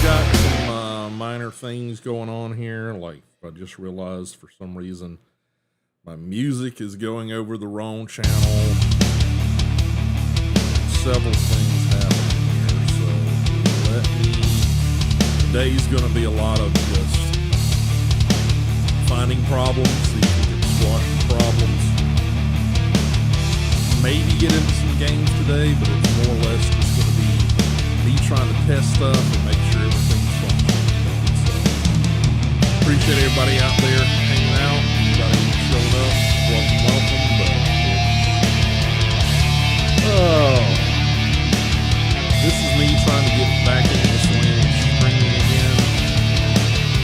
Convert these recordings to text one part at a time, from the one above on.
got some minor things going on here. Like, I just realized for some reason my music is going over the wrong channel. Several things happening here. So today's going to be a lot of just finding problems, see if we can squash the problems. Maybe get into some games today, but it's more or less just going to be me trying to test stuff and make sure everything's functioning. So, appreciate everybody out there hanging out, everybody showing up. Welcome. This is me trying to get back into the swing of streaming again.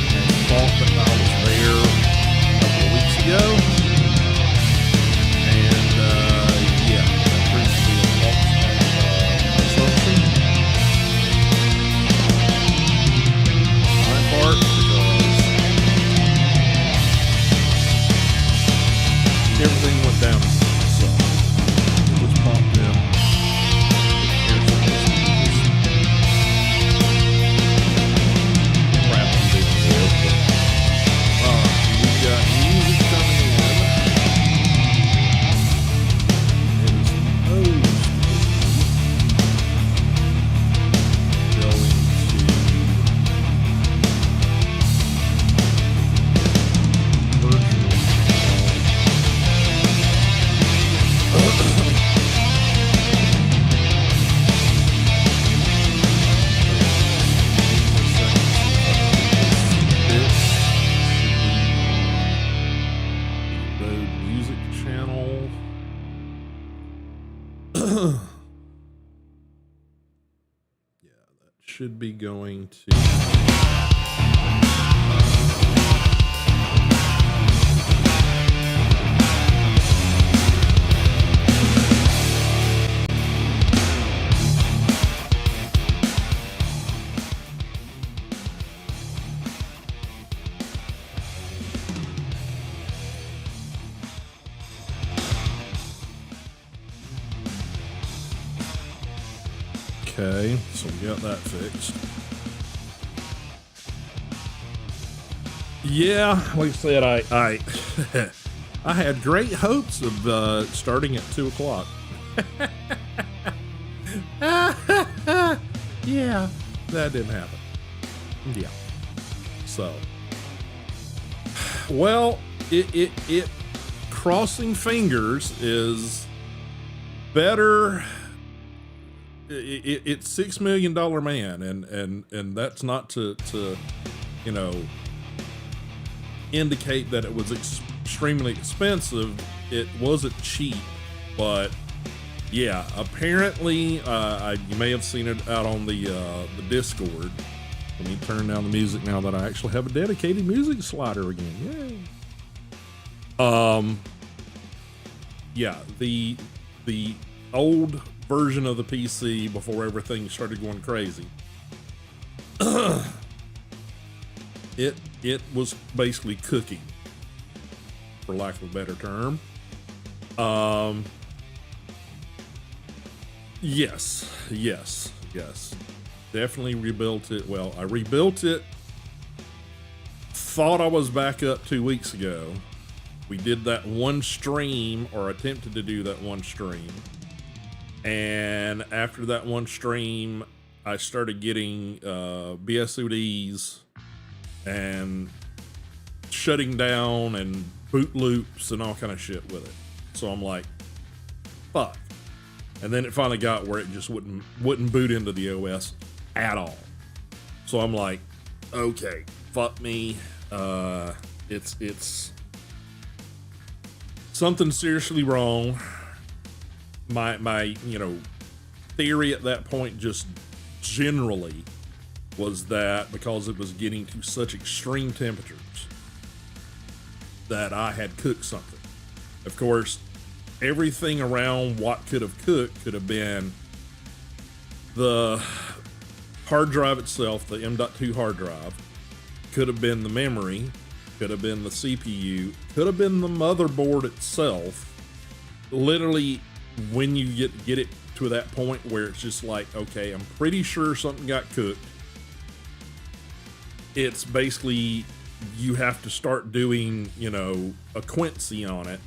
I thought that I was there a couple of weeks ago. And yeah, that brings me a false assumption. My part, because everything went down. So it was popped in. Should be going to okay, so we got that fixed. Yeah, like I said, I I had great hopes of starting at 2 o'clock. Yeah, that didn't happen. Yeah. So, well, it crossing fingers is better. It's $6 million man, and that's not to you know, indicate that it was extremely expensive. It wasn't cheap, but yeah, apparently you may have seen it out on the Discord. Let me turn down the music now that I actually have a dedicated music slider again. Yay! Yeah, the old version of the PC before everything started going crazy. It was basically cooking, for lack of a better term. Yes. Definitely rebuilt it. Well, I rebuilt it. Thought I was back up 2 weeks ago. We did that one stream, or attempted to do that one stream. And after that one stream, I started getting BSODs and shutting down and boot loops and all kind of shit with it. So I'm like, fuck. And then it finally got where it just wouldn't boot into the OS at all. So I'm like, okay, fuck me. It's something seriously wrong. My theory at that point just generally was that because it was getting to such extreme temperatures that I had cooked something. Of course, everything around what could have cooked could have been the hard drive itself, the M.2 hard drive, could have been the memory, could have been the CPU, could have been the motherboard itself. Literally, when you get it to that point where it's just like, okay, I'm pretty sure something got cooked. it's basically you have to start doing, a Quincy on it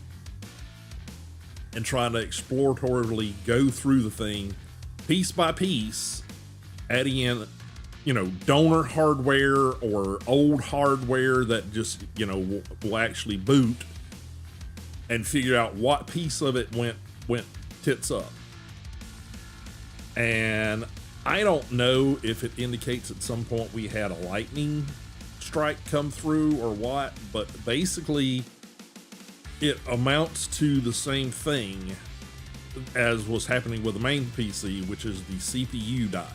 and trying to exploratorily go through the thing piece by piece, adding in, donor hardware or old hardware that just, will actually boot, and figure out what piece of it went tits up. And I don't know if it indicates at some point we had a lightning strike come through or what, but basically it amounts to the same thing as was happening with the main PC, which is the CPU died.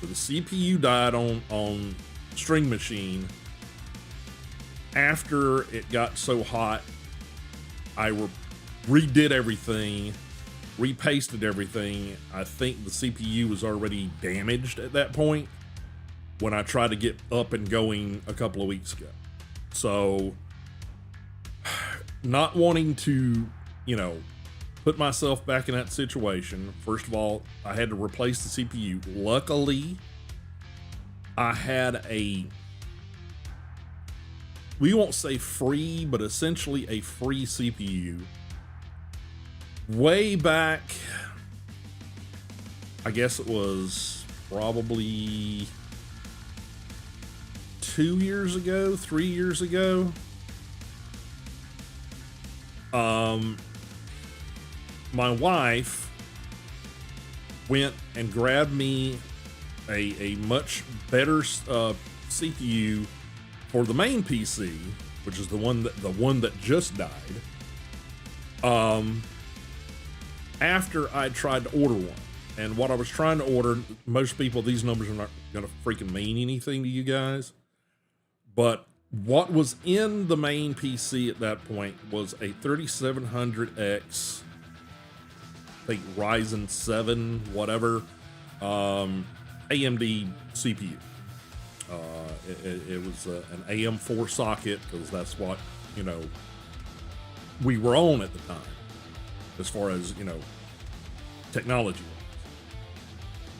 So the CPU died on String Machine. After it got so hot, I redid everything, repasted everything. I think the CPU was already damaged at that point when I tried to get up and going a couple of weeks ago. So, not wanting to, put myself back in that situation, first of all, I had to replace the CPU. Luckily, I had we won't say free, but essentially a free CPU way back, I guess it was probably 2 years ago, 3 years ago. My wife went and grabbed me a much better CPU for the main PC, which is the one that just died. After I tried to order one, and what I was trying to order, most people, these numbers are not gonna freaking mean anything to you guys, but what was in the main PC at that point was a 3700X, I think Ryzen 7, whatever, AMD CPU. It was an AM4 socket, because that's what, we were on at the time, as far as, technology.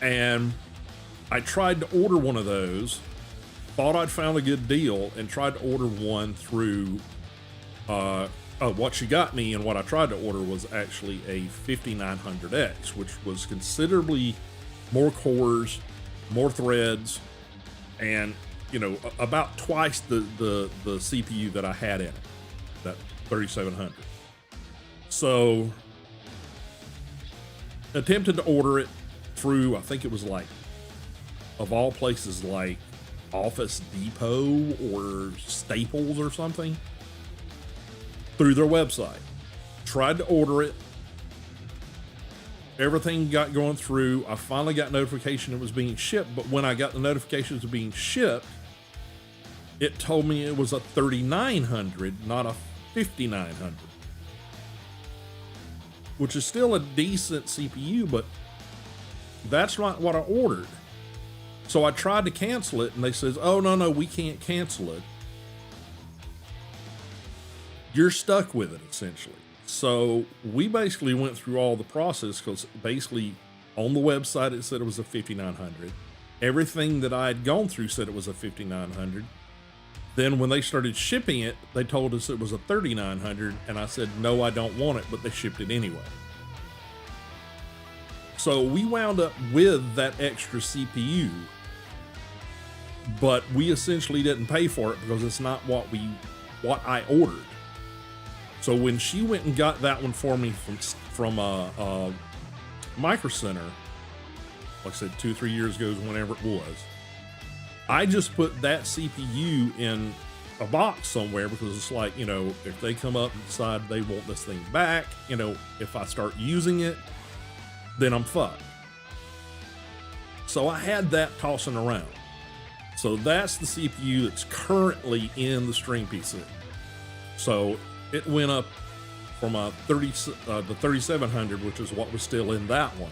And I tried to order one of those, thought I'd found a good deal, and tried to order one through, what she got me and what I tried to order was actually a 5900X, which was considerably more cores, more threads, and, about twice the CPU that I had in it, that 3700. So, attempted to order it through, I think it was like, of all places, like Office Depot or Staples or something, through their website. Tried to order it. Everything got going through. I finally got notification it was being shipped, but when I got the notifications of being shipped, it told me it was a 3900, not a 5900. Which is still a decent CPU, but that's not what I ordered. So I tried to cancel it, and they says, oh, no, we can't cancel it. You're stuck with it, essentially. So we basically went through all the process, because basically on the website it said it was a 5900. Everything that I had gone through said it was a 5900. Then when they started shipping it, they told us it was a 3900, and I said, no, I don't want it, but they shipped it anyway. So we wound up with that extra CPU, but we essentially didn't pay for it because it's not what I ordered. So when she went and got that one for me from Micro Center, like I said, 2-3 years ago, whenever it was, I just put that CPU in a box somewhere, because it's like, if they come up and decide they want this thing back, if I start using it, then I'm fucked. So I had that tossing around. So that's the CPU that's currently in the String PC. So it went up from the 3700, which is what was still in that one,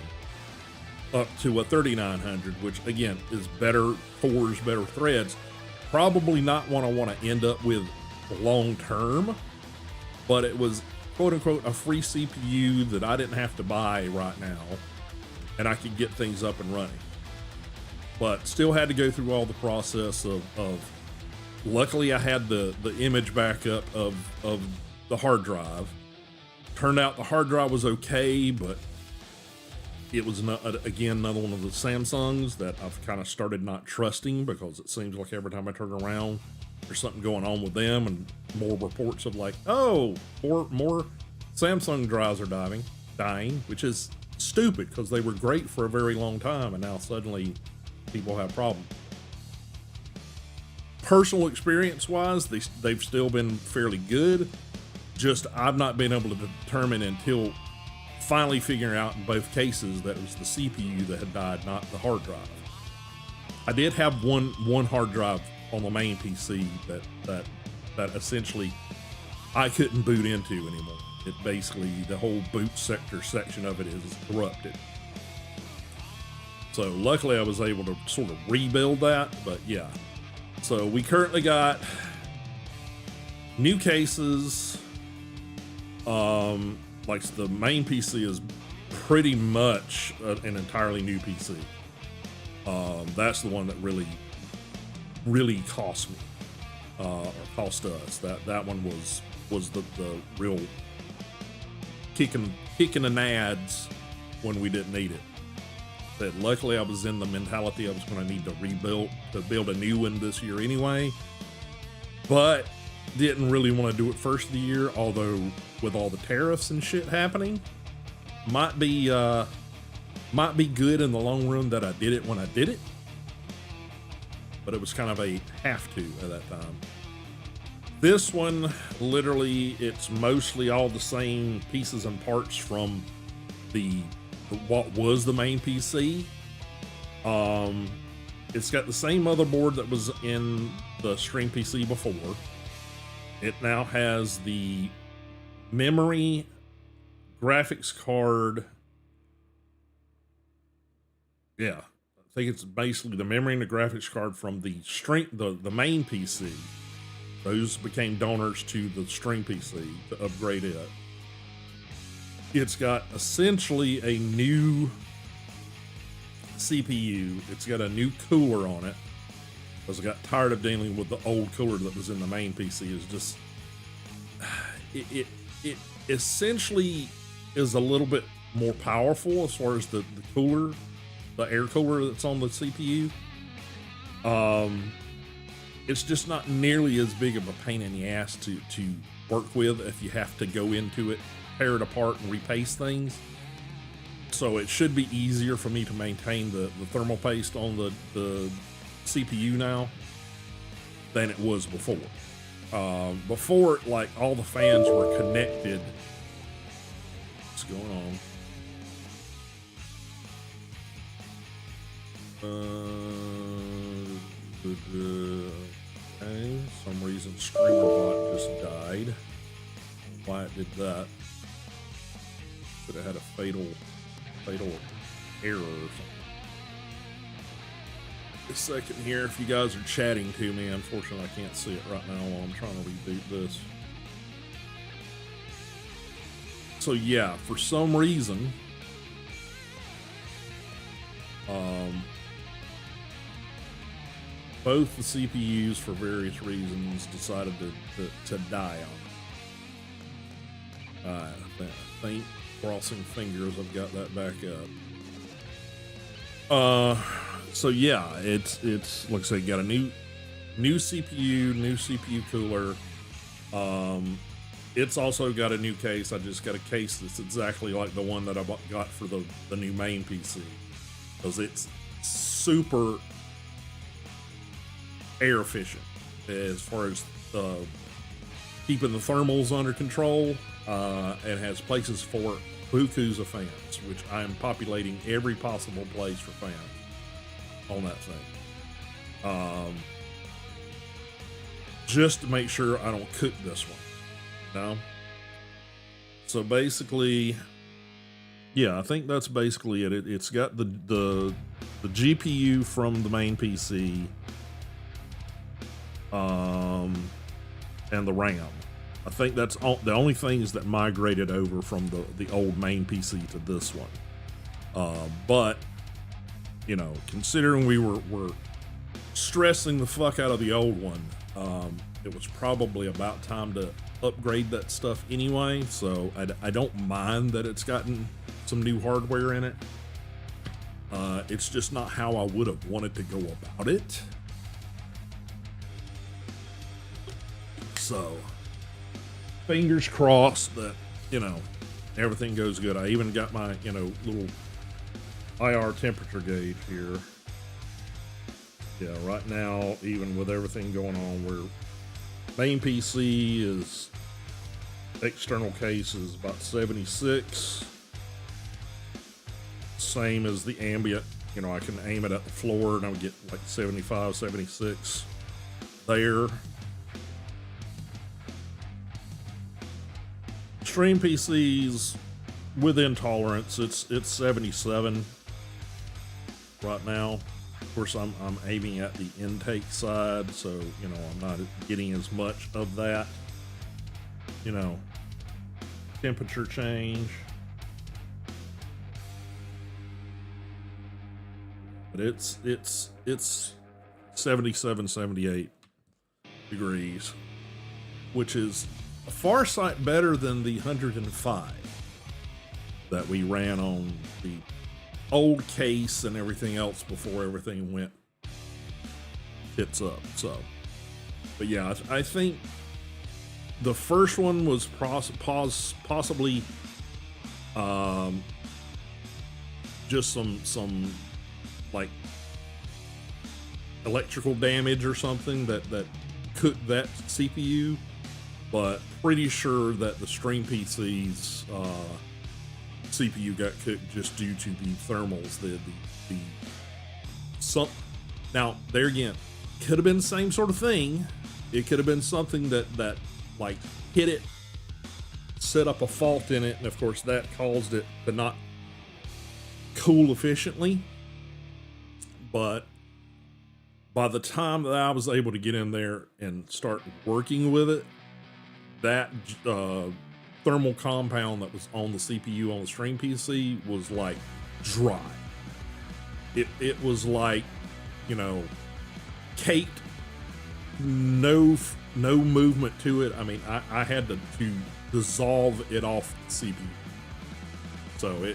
up to a 3900, which again is better cores, better threads. Probably not one I want to end up with long term, but it was quote unquote a free CPU that I didn't have to buy right now, and I could get things up and running. but still had to go through all the process of luckily I had the image backup of the hard drive. Turned out the hard drive was okay, but it was not, again, another one of the Samsungs that I've kind of started not trusting, because it seems like every time I turn around, there's something going on with them, and more reports of like, oh, more Samsung drives are dying, which is stupid because they were great for a very long time, and now suddenly people have problems. Personal experience wise, they've still been fairly good. Just I've not been able to determine until finally figuring out in both cases that it was the CPU that had died, not the hard drive. I did have one hard drive on the main PC that essentially I couldn't boot into anymore. It basically, the whole boot section of it is corrupted. So luckily I was able to sort of rebuild that, but yeah. So we currently got new cases. Like the main PC is pretty much an entirely new PC. That's the one that really cost me, or cost us. That one was the real kicking the nads when we didn't need it. But luckily I was in the mentality I was going to need to build a new one this year anyway, but didn't really want to do it first of the year, although with all the tariffs and shit happening, might be good in the long run that I did it when I did it, but it was kind of a have to at that time. This one, literally, it's mostly all the same pieces and parts from what was the main PC. It's got the same motherboard that was in the Stream PC before. It now has the memory, graphics card. Yeah, I think it's basically the memory and the graphics card from the main PC. Those became donors to the Stream PC to upgrade it. It's got essentially a new CPU. It's got a new cooler on it, because I got tired of dealing with the old cooler that was in the main PC. It's just, it essentially is a little bit more powerful as far as the cooler, the air cooler that's on the CPU. It's just not nearly as big of a pain in the ass to work with if you have to go into it, tear it apart, and repaste things. So it should be easier for me to maintain the thermal paste on the CPU now than it was before. Before, like, all the fans were connected. What's going on? Okay, some reason ScreamerBot just died. Why it did that? Could have had a fatal error or something. A second here, if you guys are chatting to me, unfortunately I can't see it right now while I'm trying to reboot this. So yeah, for some reason, both the CPUs, for various reasons, decided to die on it. I think, crossing fingers, I've got that back up. So yeah, it's like I say, got a new CPU, new CPU cooler. It's also got a new case. I just got a case that's exactly like the one that I got for the new main PC, because it's super air efficient as far as keeping the thermals under control. It has places for bukus of fans, which I'm populating every possible place for fans on that thing, just to make sure I don't cook this one. No. So basically, yeah, I think that's basically it. It's got the GPU from the main PC, and the RAM. I think that's the only things that migrated over from the old main PC to this one. But you know, considering we were stressing the fuck out of the old one, it was probably about time to upgrade that stuff anyway. So I don't mind that it's gotten some new hardware in it. It's just not how I would have wanted to go about it. So fingers crossed that, you know, everything goes good. I even got my, you know, little IR temperature gauge here. Yeah, right now, even with everything going on, we're main PC is external case is about 76. Same as the ambient. You know, I can aim it at the floor and I'll get like 75, 76 there. Stream PCs within tolerance. It's 77 right now. Of course, I'm aiming at the intake side, so you know I'm not getting as much of that. You know, temperature change. But it's 77, 78 degrees, which is a far sight better than the 105 that we ran on the old case and everything else before everything went tits up. So, but yeah, I think the first one was possibly just some like electrical damage or something that cooked that CPU, but pretty sure that the Stream PC's CPU got cooked just due to the thermals. Now there again, could have been the same sort of thing. It could have been something that like hit it, set up a fault in it, and of course that caused it to not cool efficiently. But by the time that I was able to get in there and start working with it, that thermal compound that was on the CPU on the Stream PC was like dry. It was like, you know, caked, no movement to it. I mean, I had to dissolve it off the CPU. So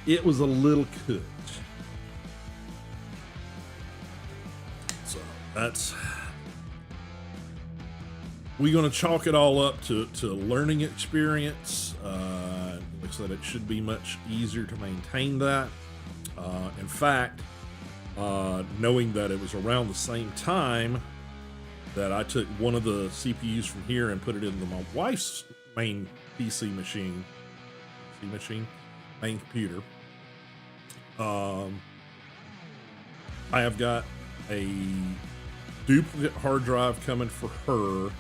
it was a little cooked. So that's, we're going to chalk it all up to learning experience. Like I said, it should be much easier to maintain that. In fact, knowing that it was around the same time that I took one of the CPUs from here and put it into my wife's main PC machine, main computer. I have got a duplicate hard drive coming for her.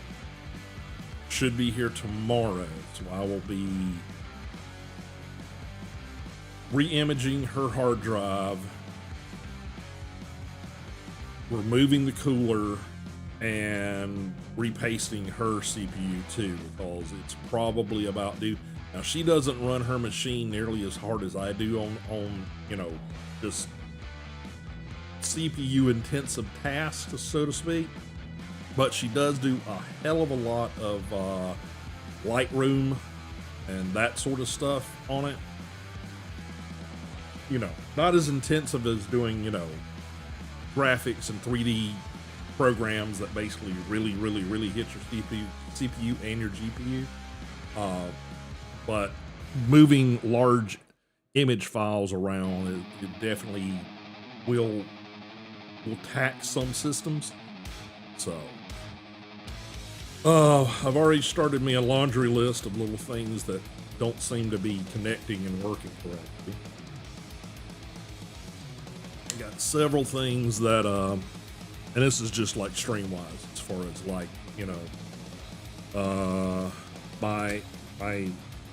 Should be here tomorrow, so I will be re-imaging her hard drive, removing the cooler, and repasting her CPU too, because it's probably about due. Now, she doesn't run her machine nearly as hard as I do on you know, just CPU intensive tasks, so to speak. But she does do a hell of a lot of Lightroom and that sort of stuff on it. You know, not as intensive as doing, you know, graphics and 3D programs that basically really hit your CPU and your GPU. But moving large image files around, it definitely will tax some systems. So, I've already started me a laundry list of little things that don't seem to be connecting and working correctly. I got several things that, and this is just like stream-wise, as far as like, you know,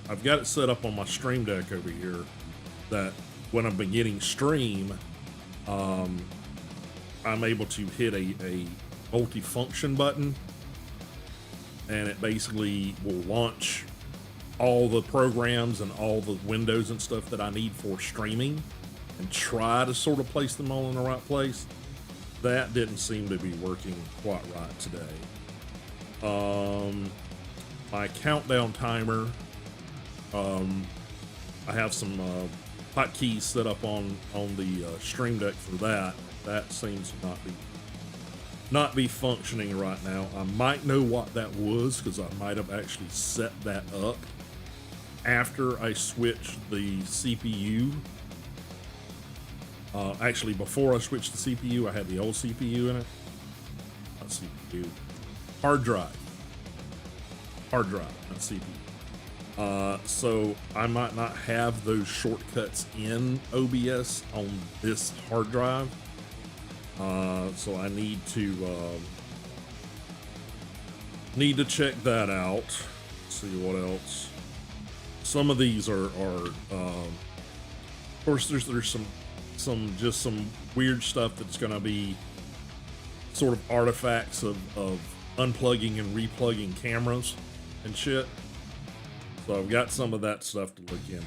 I've got it set up on my Stream Deck over here that when I'm beginning stream, I'm able to hit a multi-function button, and it basically will launch all the programs and all the windows and stuff that I need for streaming. and try to sort of place them all in the right place. That didn't seem to be working quite right today. My countdown timer, I have some hotkeys set up on the Stream Deck for that. That seems to not be functioning right now. I might know what that was because I might have actually set that up after I switched the CPU. Actually, before I switched the CPU, I had the old CPU in it. Not CPU. Hard drive, not CPU. So I might not have those shortcuts in OBS on this hard drive. So I need to check that out. See what else. Some of these are of course there's some weird stuff that's gonna be sort of artifacts of unplugging and replugging cameras and shit. So I've got some of that stuff to look into.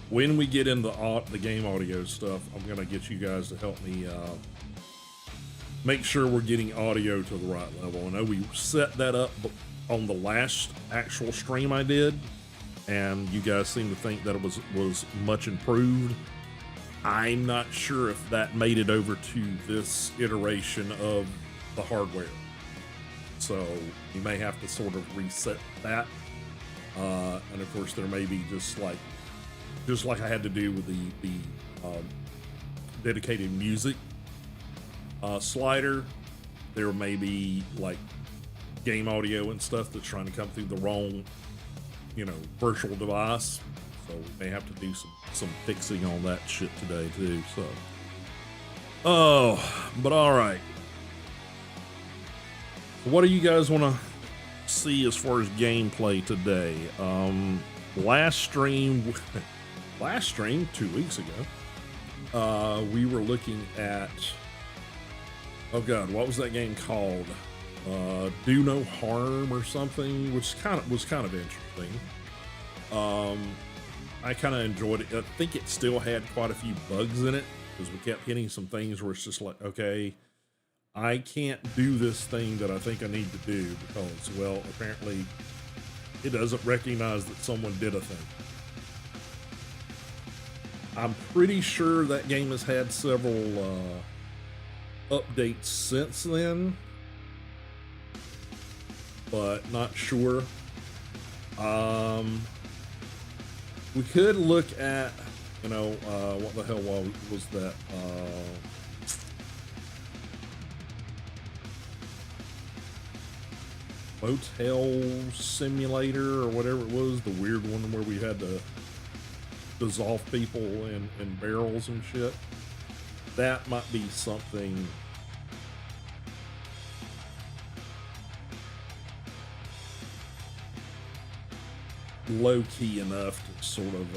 When we get into the game audio stuff, I'm gonna get you guys to help me make sure we're getting audio to the right level. I know we set that up on the last actual stream I did, and you guys seem to think that it was much improved. I'm not sure if that made it over to this iteration of the hardware. So you may have to sort of reset that. And of course there may be just like I had to do with the dedicated music slider, there may be like game audio and stuff that's trying to come through the wrong, virtual device. So we may have to do some fixing on that shit today too. So, but all right. What do you guys want to see as far as gameplay today? Last stream 2 weeks ago, we were looking at, oh god, what was that game called? Do No Harm or something, which was kind of interesting. I kind of enjoyed it. I think it still had quite a few bugs in it because we kept hitting some things where it's just like, okay, I can't do this thing that I think I need to do because, well, apparently it doesn't recognize that someone did a thing. I'm pretty sure that game has had several updates since then, but not sure. We could look at, what the hell was that? Motel Simulator or whatever it was, the weird one where we had to dissolve people in barrels and shit. That might be something low-key enough to sort of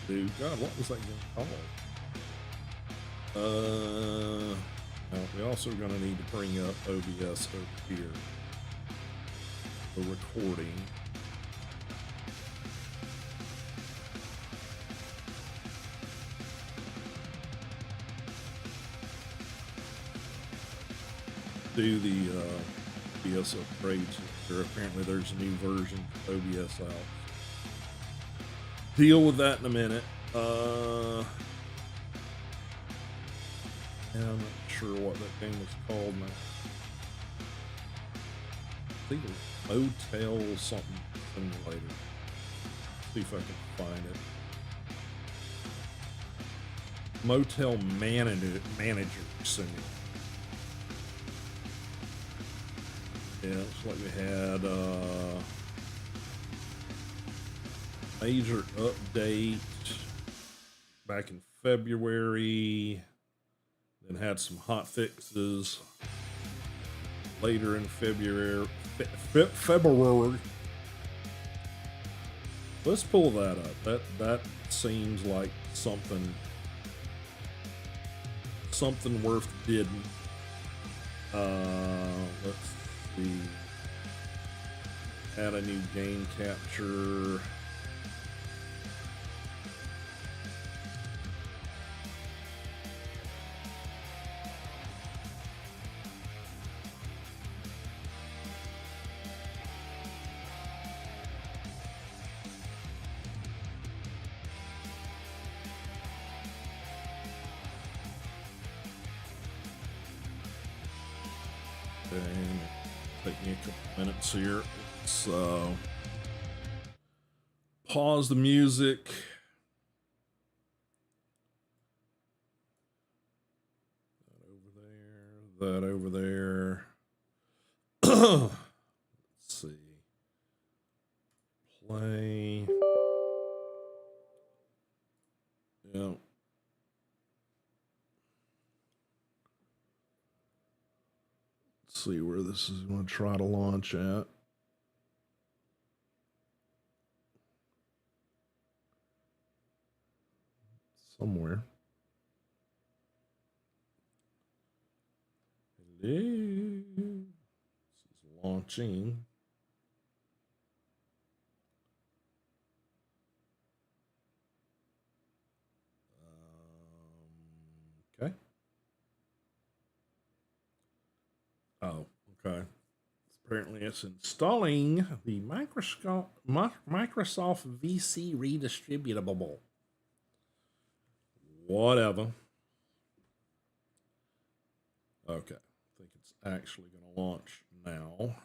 do. God, what was that game called? Well, we're also going to need to bring up OBS over here. The recording. Do the OBS upgrades. Apparently there's a new version of OBS out. Deal with that in a minute. And I'm not sure what that game was called now. I think it was Motel something Simulator. See if I can find it. Motel Manager Simulator. Yeah, looks like we had major update back in February, then had some hot fixes later in February. Let's pull that up. That seems like something worth bidding. Let's see. Add a new game capture. Take me a couple minutes here. Let's pause the music. That over there. Let's see. Play. Yeah. Let's see where this is going to try to launch at. Somewhere. Hello. This is launching. Okay. Oh, okay. Apparently it's installing the Microsoft VC redistributable. Whatever. Okay. I think it's actually going to launch now.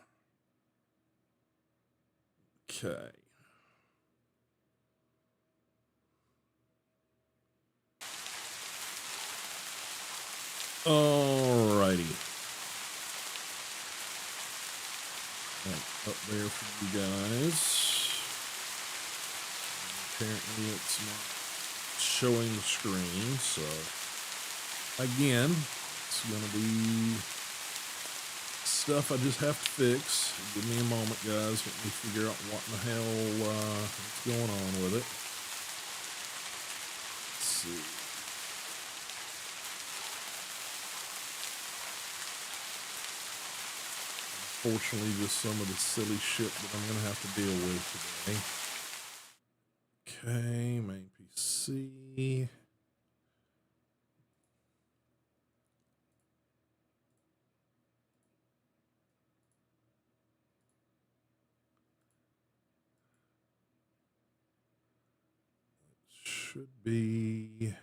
Okay. Alrighty. Up there for you guys. Apparently it's not showing the screen, so again, it's gonna be stuff I just have to fix. Give me a moment, guys. Let me figure out what in the hell is going on with it. Let's see. Unfortunately, just some of the silly shit that I'm gonna have to deal with today. Okay, main PC. It should be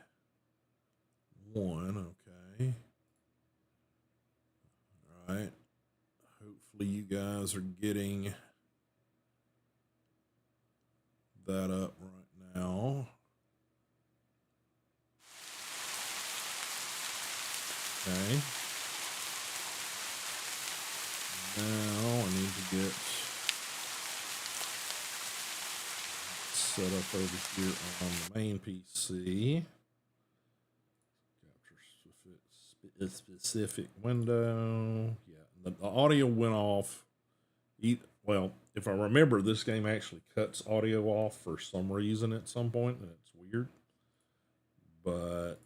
one, okay. All right. Hopefully you guys are getting that up right now. Okay. Now I need to get set up over here on the main PC. Capture specific window. Yeah, the audio went off. Well, if I remember, this game actually cuts audio off for some reason at some point, and it's weird. But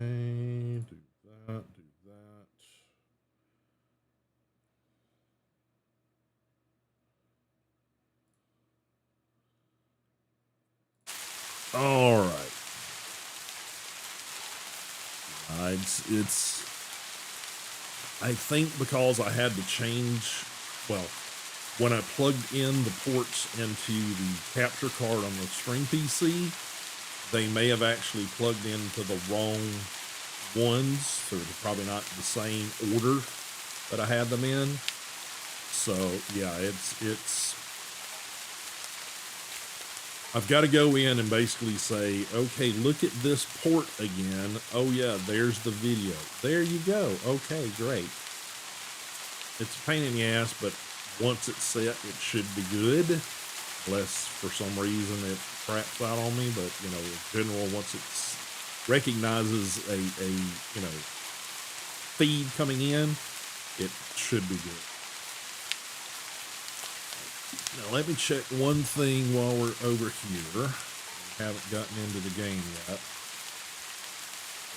okay, do that. All right. It's I think because I had to change, well, when I plugged in the ports into the capture card on the Stream PC, they may have actually plugged into the wrong ones, so they're probably not the same order that I had them in. So yeah, it's I've got to go in and basically say, okay, look at this port again. Oh yeah, there's the video. There you go. Okay, great. It's a pain in the ass, but once it's set, it should be good. Unless for some reason it craps out on me, but you know, in general, once it recognizes a feed coming in, it should be good. Now let me check one thing while we're over here. We haven't gotten into the game yet.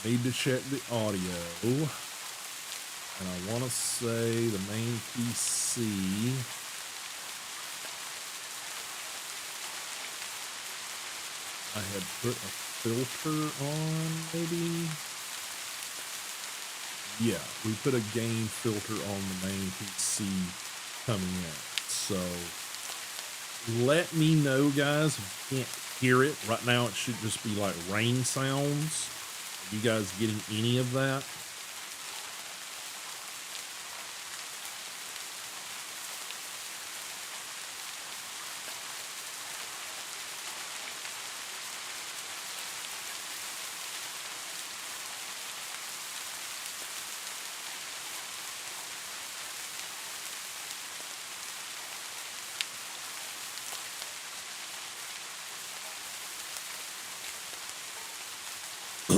Need to check the audio. And I want to say the main PC. I had put a filter on, maybe. Yeah, we put a gain filter on the main PC coming in. So let me know, guys, if you can't hear it. Right now, it should just be like rain sounds. Are you guys getting any of that?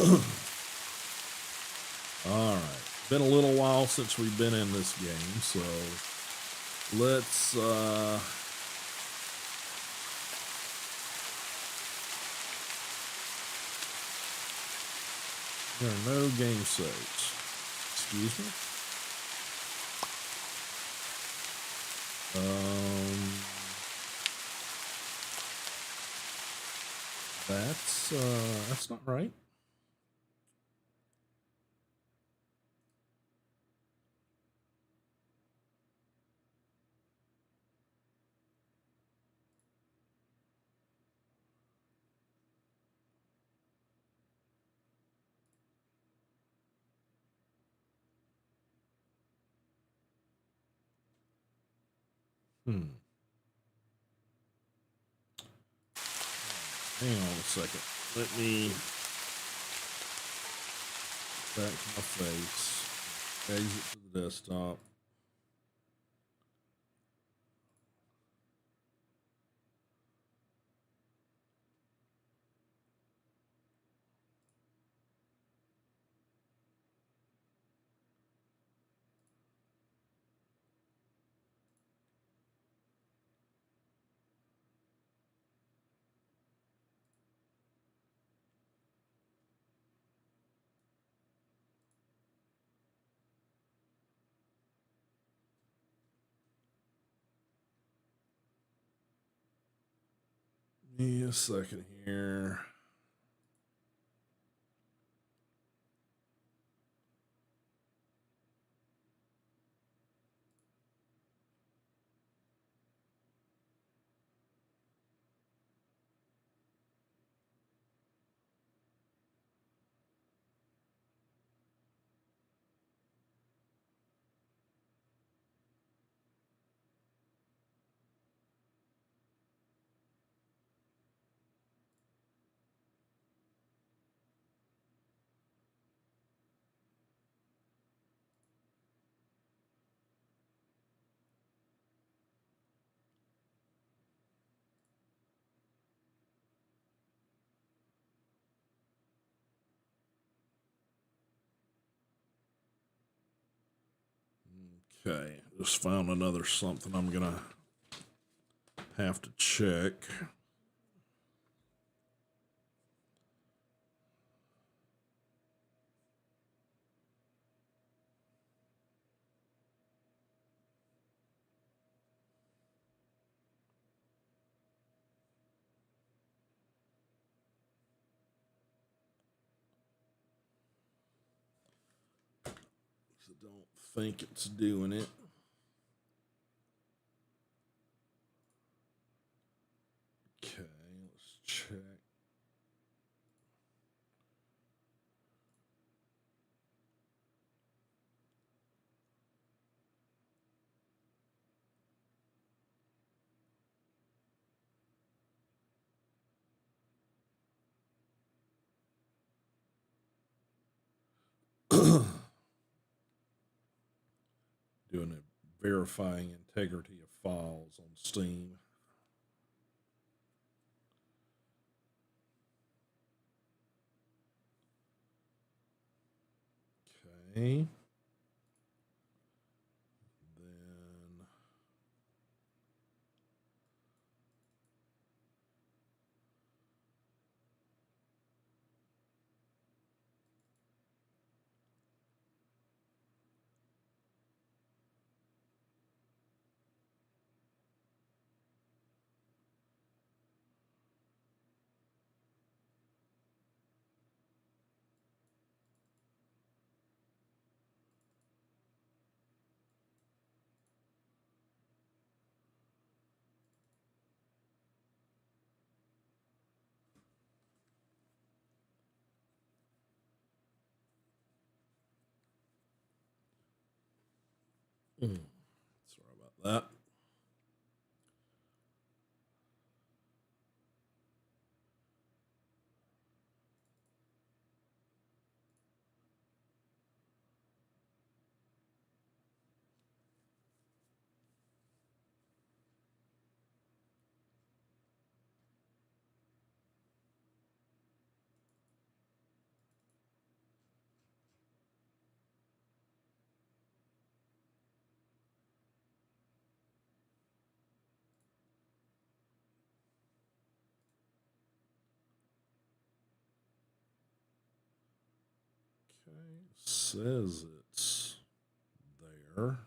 All right. Been a little while since we've been in this game, so let's there are no game saves. Excuse me. That's not right. Hang on a second. Let me back to my face. Exit to the desktop. Give me a second here. Okay, just found another something I'm gonna have to check. I don't think it's doing it. Okay, let's check. Doing it, verifying integrity of files on Steam. Okay. Then sorry about that. Says it's there.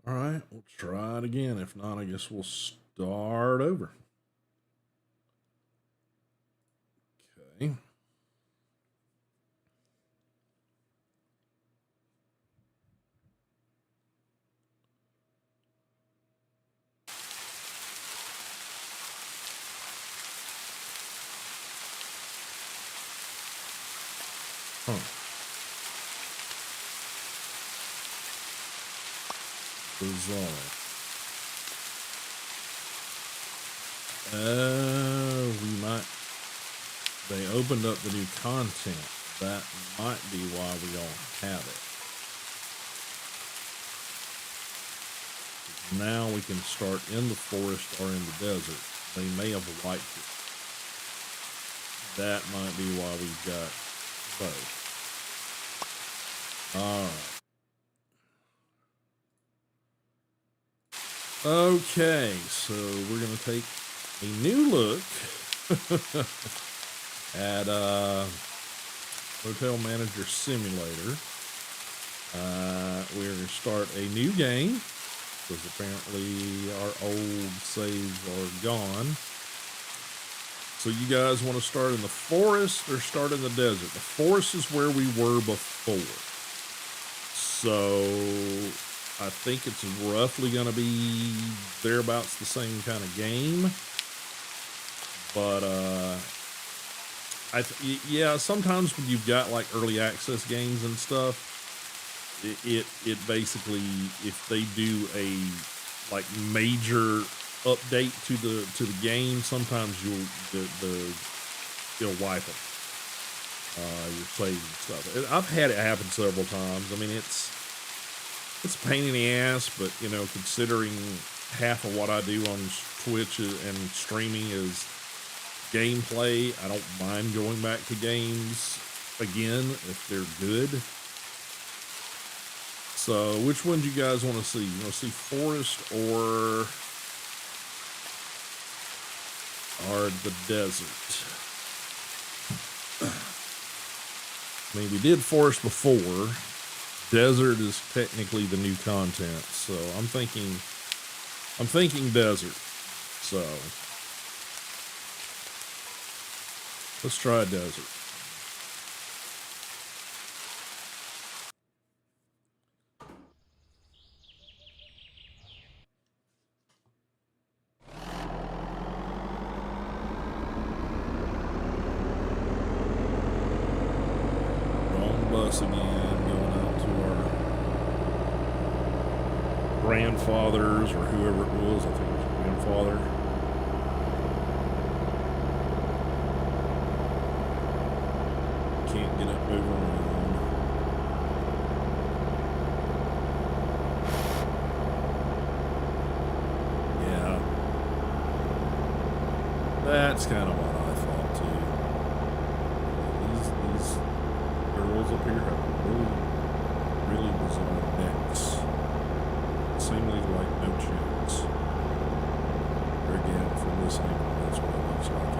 All right, we'll try it again. If not, I guess we'll start over. Okay. Bizarre. They opened up the new content. That might be why we don't have it. Now we can start in the forest or in the desert. They may have wiped it. That might be why we've got both. Alright. Okay, so we're going to take a new look at Hotel Manager Simulator. We're going to start a new game because apparently our old saves are gone. So you guys want to start in the forest or start in the desert? The forest is where we were before. So I think it's roughly going to be thereabouts the same kind of game. But, yeah, sometimes when you've got like early access games and stuff, it basically, if they do a like major update to the game, sometimes it'll wipe them. Your saves and stuff. I've had it happen several times. I mean, it's a pain in the ass, but you know, considering half of what I do on Twitch and streaming is gameplay, I don't mind going back to games again if they're good. So, which one do you guys want to see? You want to see forest or the desert? I mean, we did forest before. Desert is technically the new content, so I'm thinking desert. So let's try desert. Wrong bus again, going out to our grandfathers or whoever it was. I think it was grandfather. Can't get it moving around. Yeah. That's kind of what I thought too. These girls up here have really bizarre necks. Seemingly like no chance. Or again, from this angle, that's what it looks like.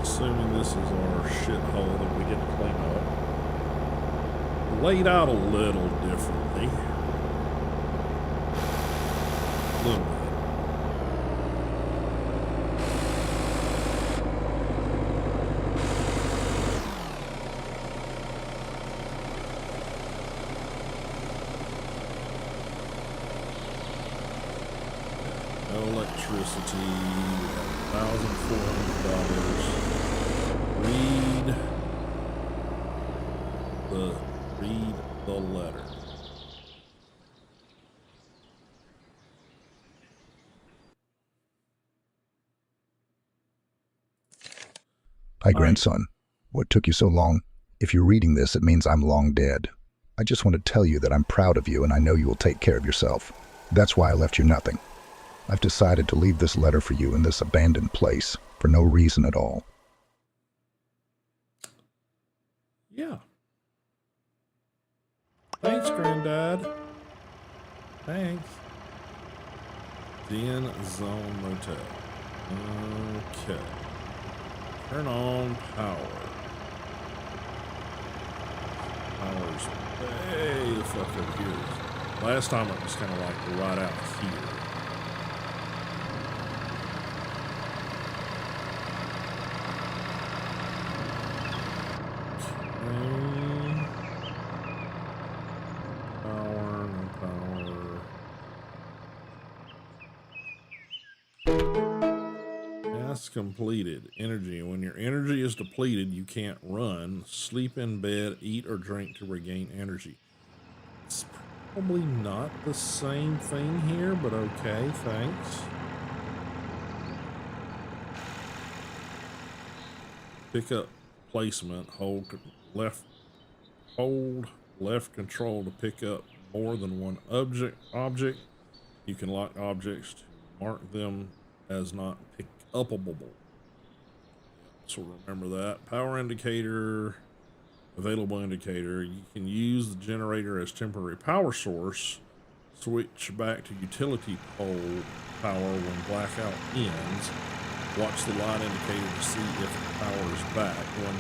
Assuming this is our shithole that we get to clean up. Laid out a little differently. A little bit. No electricity. We have $1,400. Read the letter. Hi, grandson. What took you so long? If you're reading this, it means I'm long dead. I just want to tell you that I'm proud of you and I know you will take care of yourself. That's why I left you nothing. I've decided to leave this letter for you in this abandoned place for no reason at all. Yeah. Thanks, Granddad. Thanks. Den Zone Motel. Okay. Turn on power. Power's way the fuck up here. Last time it was kind of like right out here. Power, no power. Task completed. Energy. When your energy is depleted, you can't run, sleep in bed, eat, or drink to regain energy. It's probably not the same thing here, but okay, thanks. Pick up placement. Hold left control to pick up more than one object. You can lock objects to mark them as not pick upable. So remember that. Power indicator, available indicator. You can use the generator as temporary power source. Switch back to utility pole power when blackout ends. Watch the light indicator to see if the power is back. When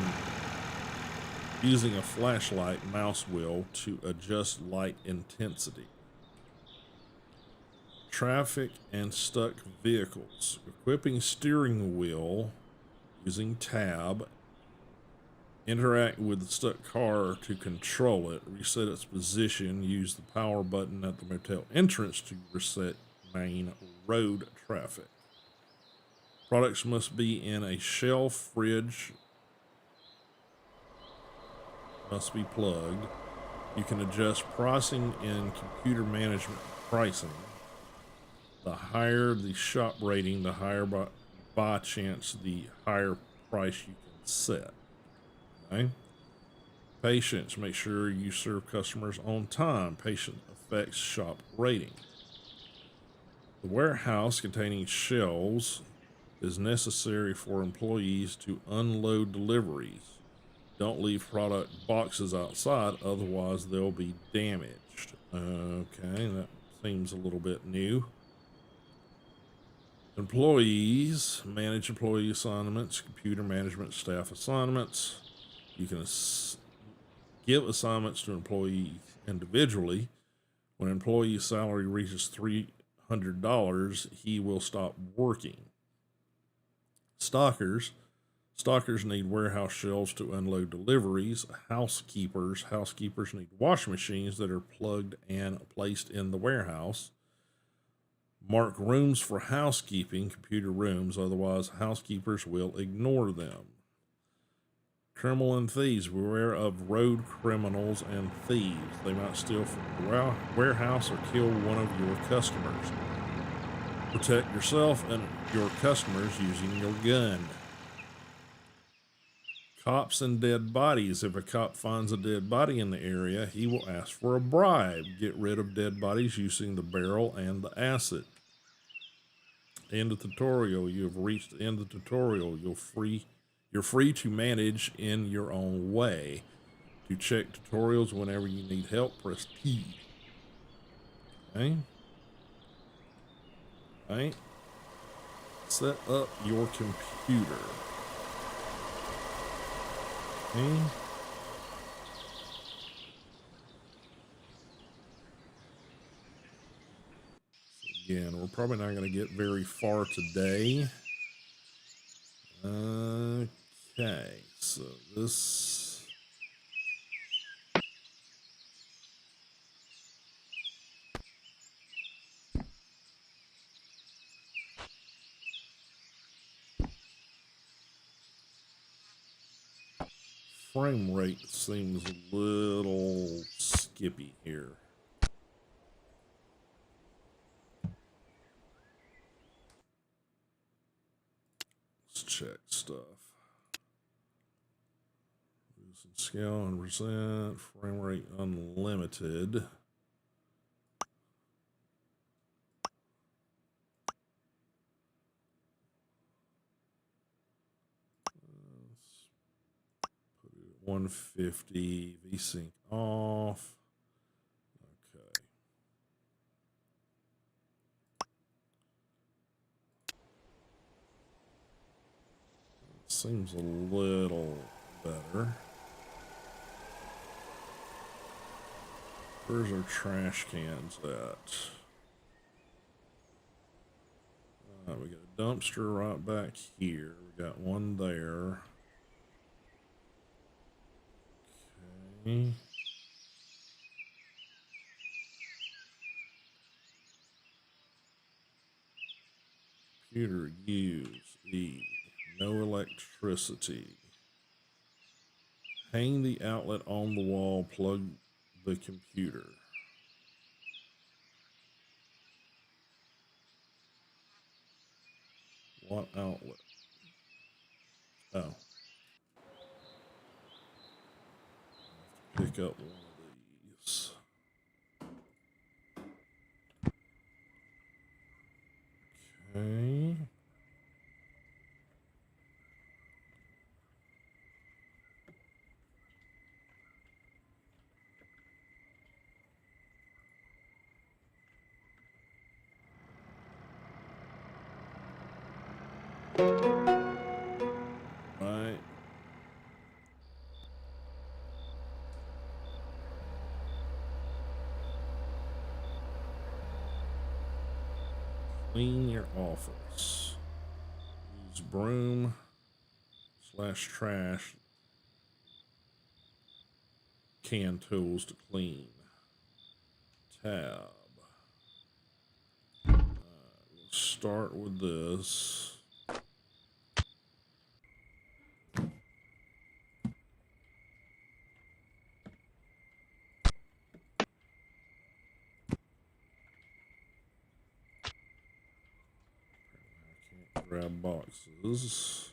using a flashlight mouse wheel to adjust light intensity. Traffic and stuck vehicles. Equipping steering wheel using tab. Interact with the stuck car to control it. Reset its position. Use the power button at the motel entrance to reset main road traffic. Products must be in a shelf. Fridge must be plugged. You can adjust pricing in computer management pricing. The higher the shop rating, the higher by chance the higher price you can set. Okay. Patience. Make sure you serve customers on time. Patience affects shop rating. The warehouse containing shelves is necessary for employees to unload deliveries. Don't leave product boxes outside, otherwise they'll be damaged. Okay, that seems a little bit new. Employees, manage employee assignments, computer management staff assignments. You can give assignments to employees individually. When an employee's salary reaches $300, he will stop working. Stockers need warehouse shelves to unload deliveries. Housekeepers need washing machines that are plugged and placed in the warehouse. Mark rooms for housekeeping, computer rooms, otherwise housekeepers will ignore them. Criminal and thieves, beware of road criminals and thieves. They might steal from the warehouse or kill one of your customers. Protect yourself and your customers using your gun. Cops and dead bodies. If a cop finds a dead body in the area, he will ask for a bribe. Get rid of dead bodies using the barrel and the acid. End of tutorial. You have reached the end of the tutorial. You're free to manage in your own way. To check tutorials whenever you need help, press T. Okay. Alright. Set up your computer. Okay. Again, we're probably not going to get very far today. Okay, so this... frame rate seems a little skippy here. Let's check stuff. Losing scale 100%, frame rate unlimited. Let's put it 150, VSync off. Okay. Seems a little better. Where's our trash cans at? We got a dumpster right back here. We got one there. Okay. Computer use E. No electricity. Hang the outlet on the wall. Plug the computer. What outlet? Oh. Pick up one of these. Okay. Right. Clean your office. Use broom / trash can tools to clean. Tab. We'll start with this. I can't grab boxes.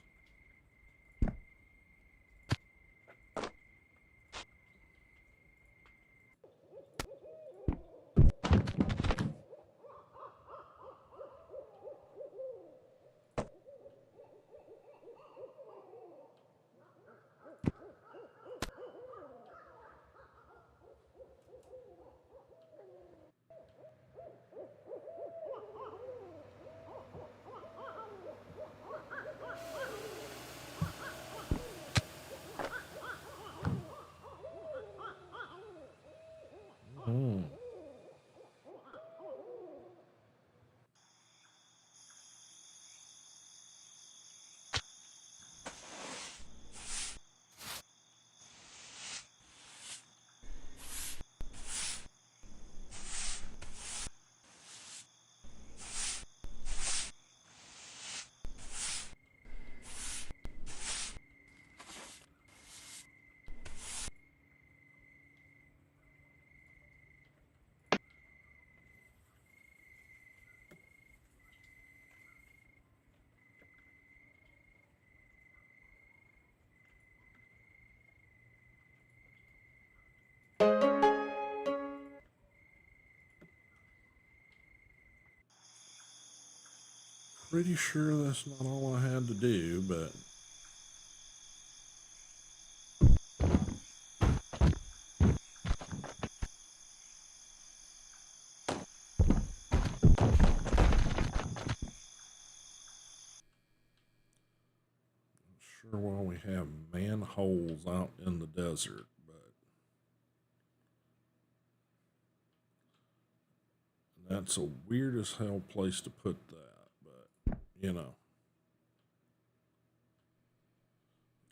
Hmm. Pretty sure that's not all I had to do, but sure while we have manholes out in the desert, but that's a weird as hell place to put that, but you know.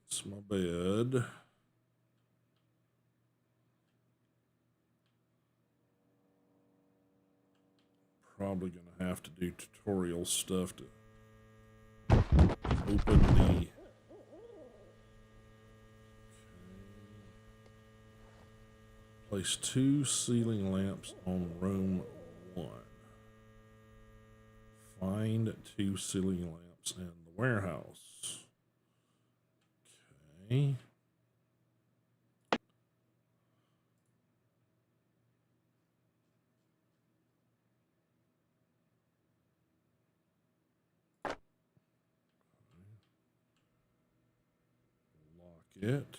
It's my bed. Probably gonna have to do tutorial stuff to open the place 2 ceiling lamps on room 1. Find 2 ceiling lamps in the warehouse. Okay. Lock it.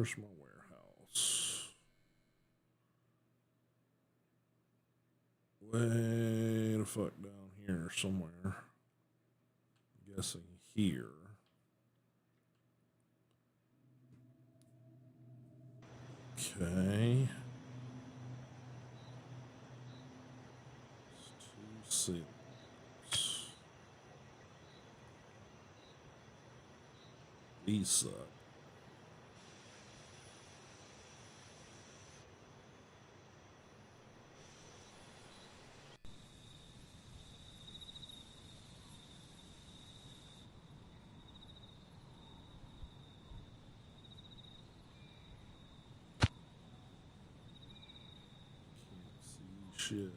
Where's my warehouse? Way the fuck down here somewhere. I'm guessing here. Okay. Let's see. These suck. Can't see shit.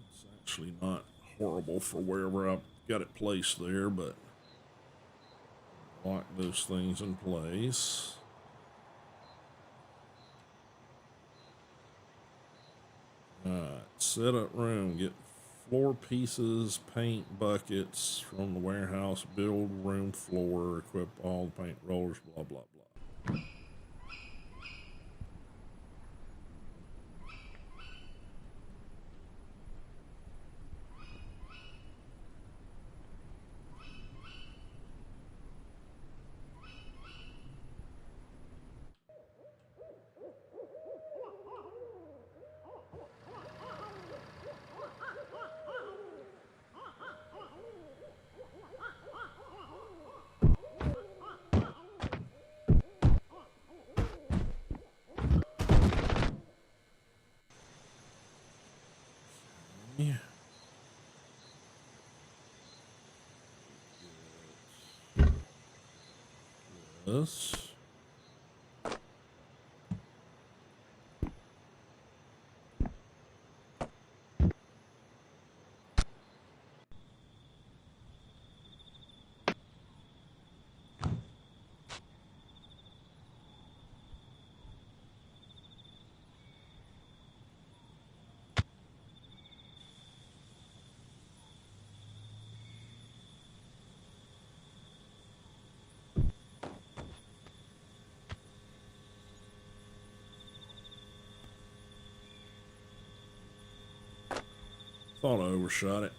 It's actually not horrible for wherever I've got it placed there, but lock those things in place. Alright, set up room, get floor pieces, paint buckets from the warehouse, build room floor, equip all the paint rollers, blah, blah, blah. Yeah. This. Thought I overshot it.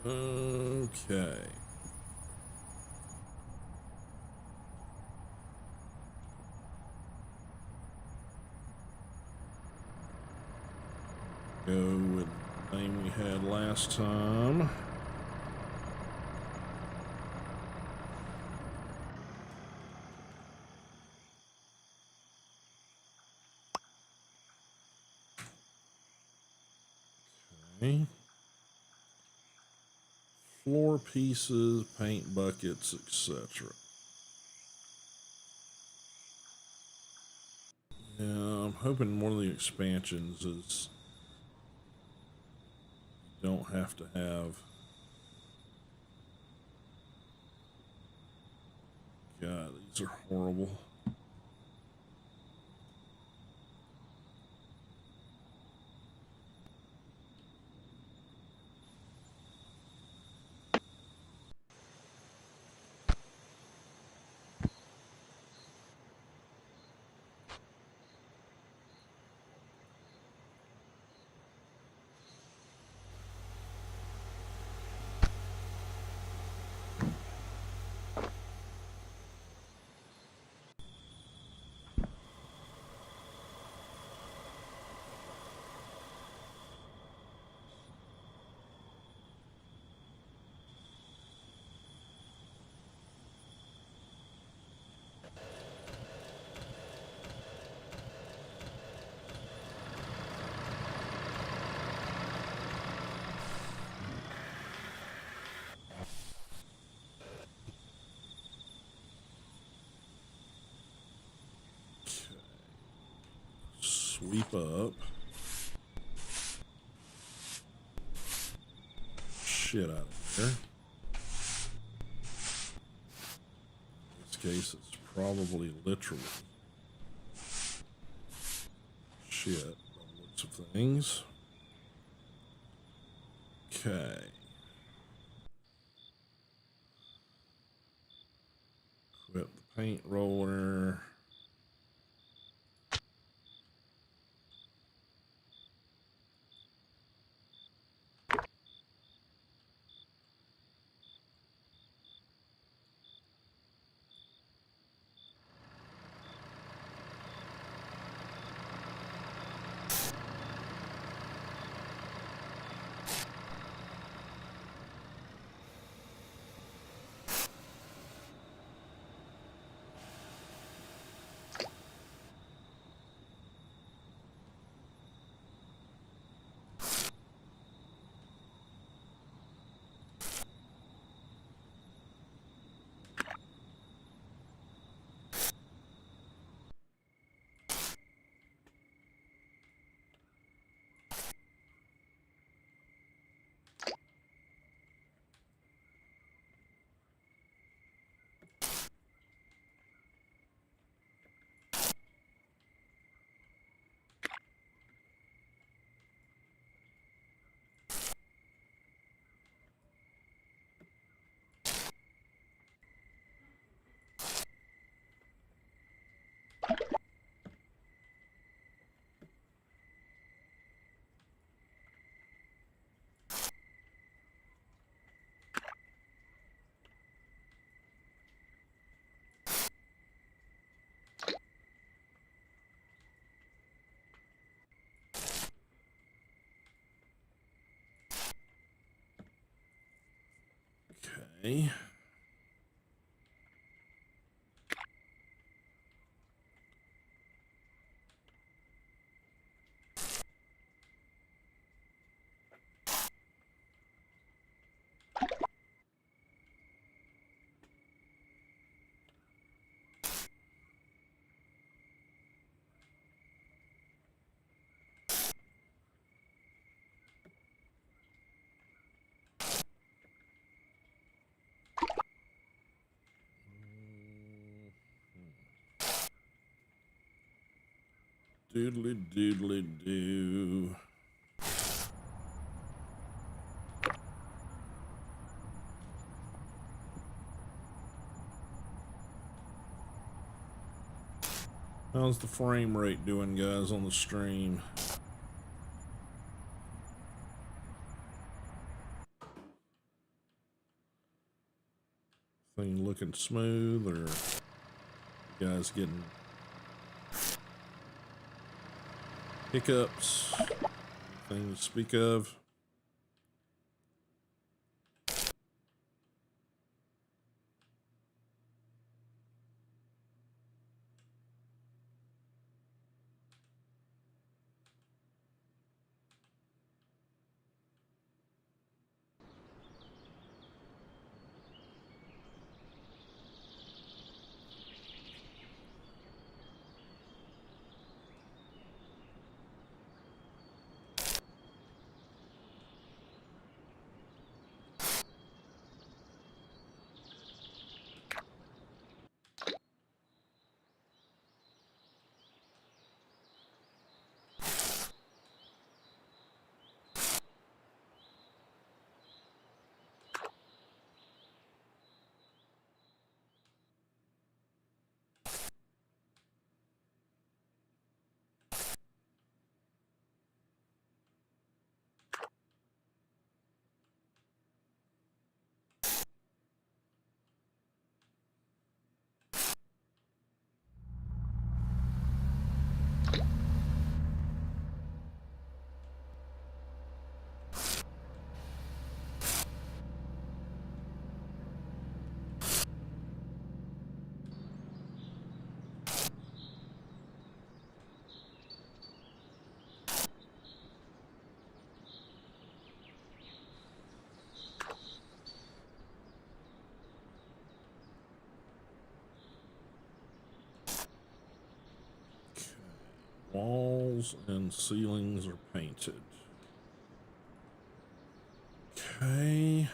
Okay. Go with the name we had last time. Okay. Floor pieces, paint buckets, etc. Yeah, I'm hoping one of the expansions is you don't have to have. God, these are horrible. keep up. Shit out of here. In this case, it's probably literally shit by the looks of things. Okay. Equip the paint roller. Okay. Doodly doodly doo. How's the frame rate doing, guys, on the stream? Thing looking smooth, or you guys getting hiccups? Anything to speak of? Wall, walls and ceilings are painted. Okay.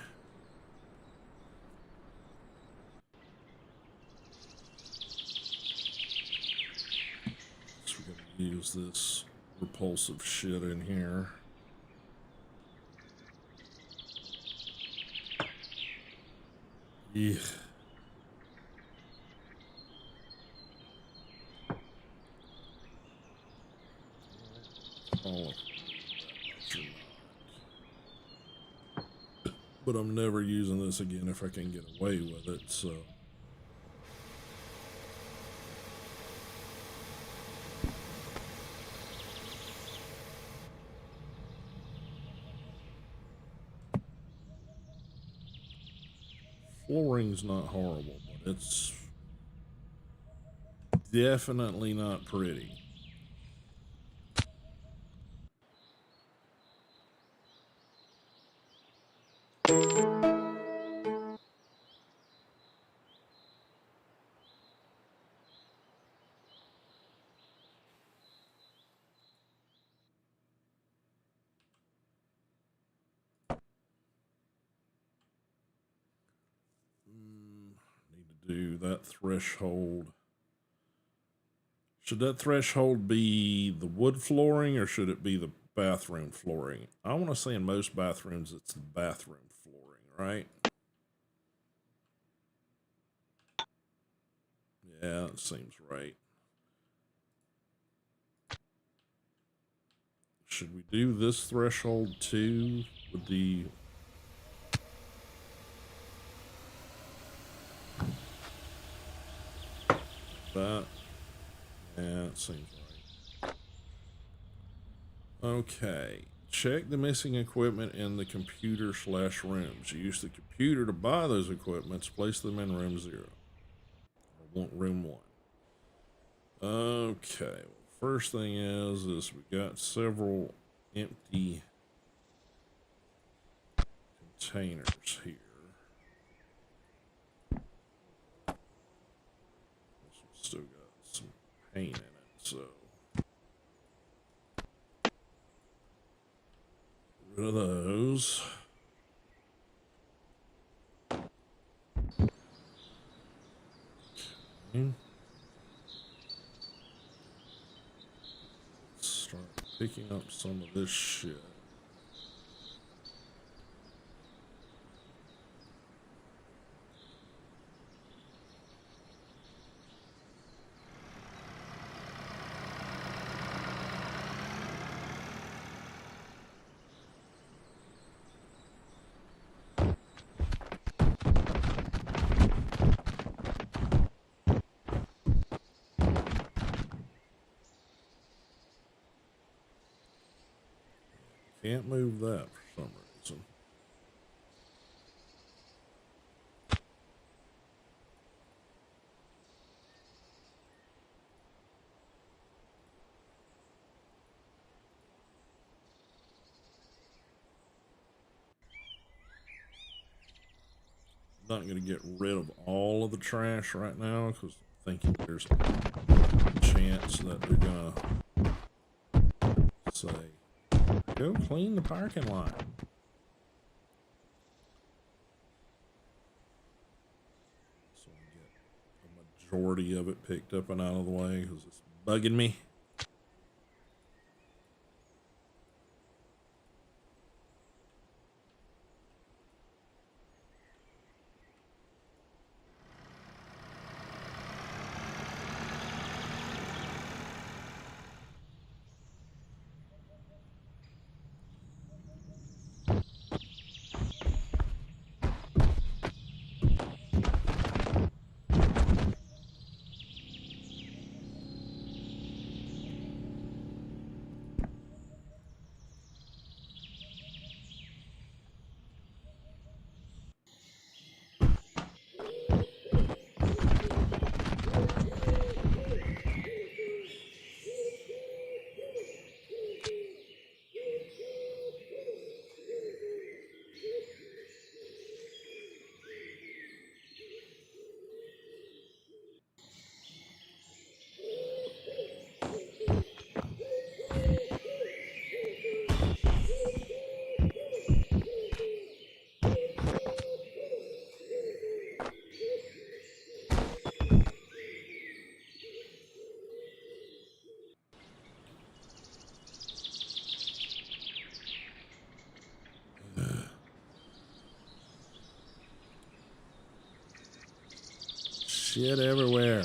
So we're gonna use this repulsive shit in here. Yeah. But I'm never using this again if I can get away with it, so. Flooring's not horrible, but it's definitely not pretty. Need to do that threshold. Should that threshold be the wood flooring or should it be the bathroom flooring? I want to say in most bathrooms it's the bathroom flooring, right? Yeah, that seems right. Should we do this threshold too with the... that? Yeah, it seems right. Okay. Check the missing equipment in the computer/rooms. Use the computer to buy those equipments. Place them in room 0. Or room 1. Okay. Well, first thing is we got several empty containers here. This one's still got some paint in it, so get rid of those. Okay. Let's start picking up some of this shit. Can't move that for some reason. I'm not going to get rid of all of the trash right now because I'm thinking there's a chance that they're going to say, go clean the parking lot. So I get a majority of it picked up and out of the way because it's bugging me. shit everywhere.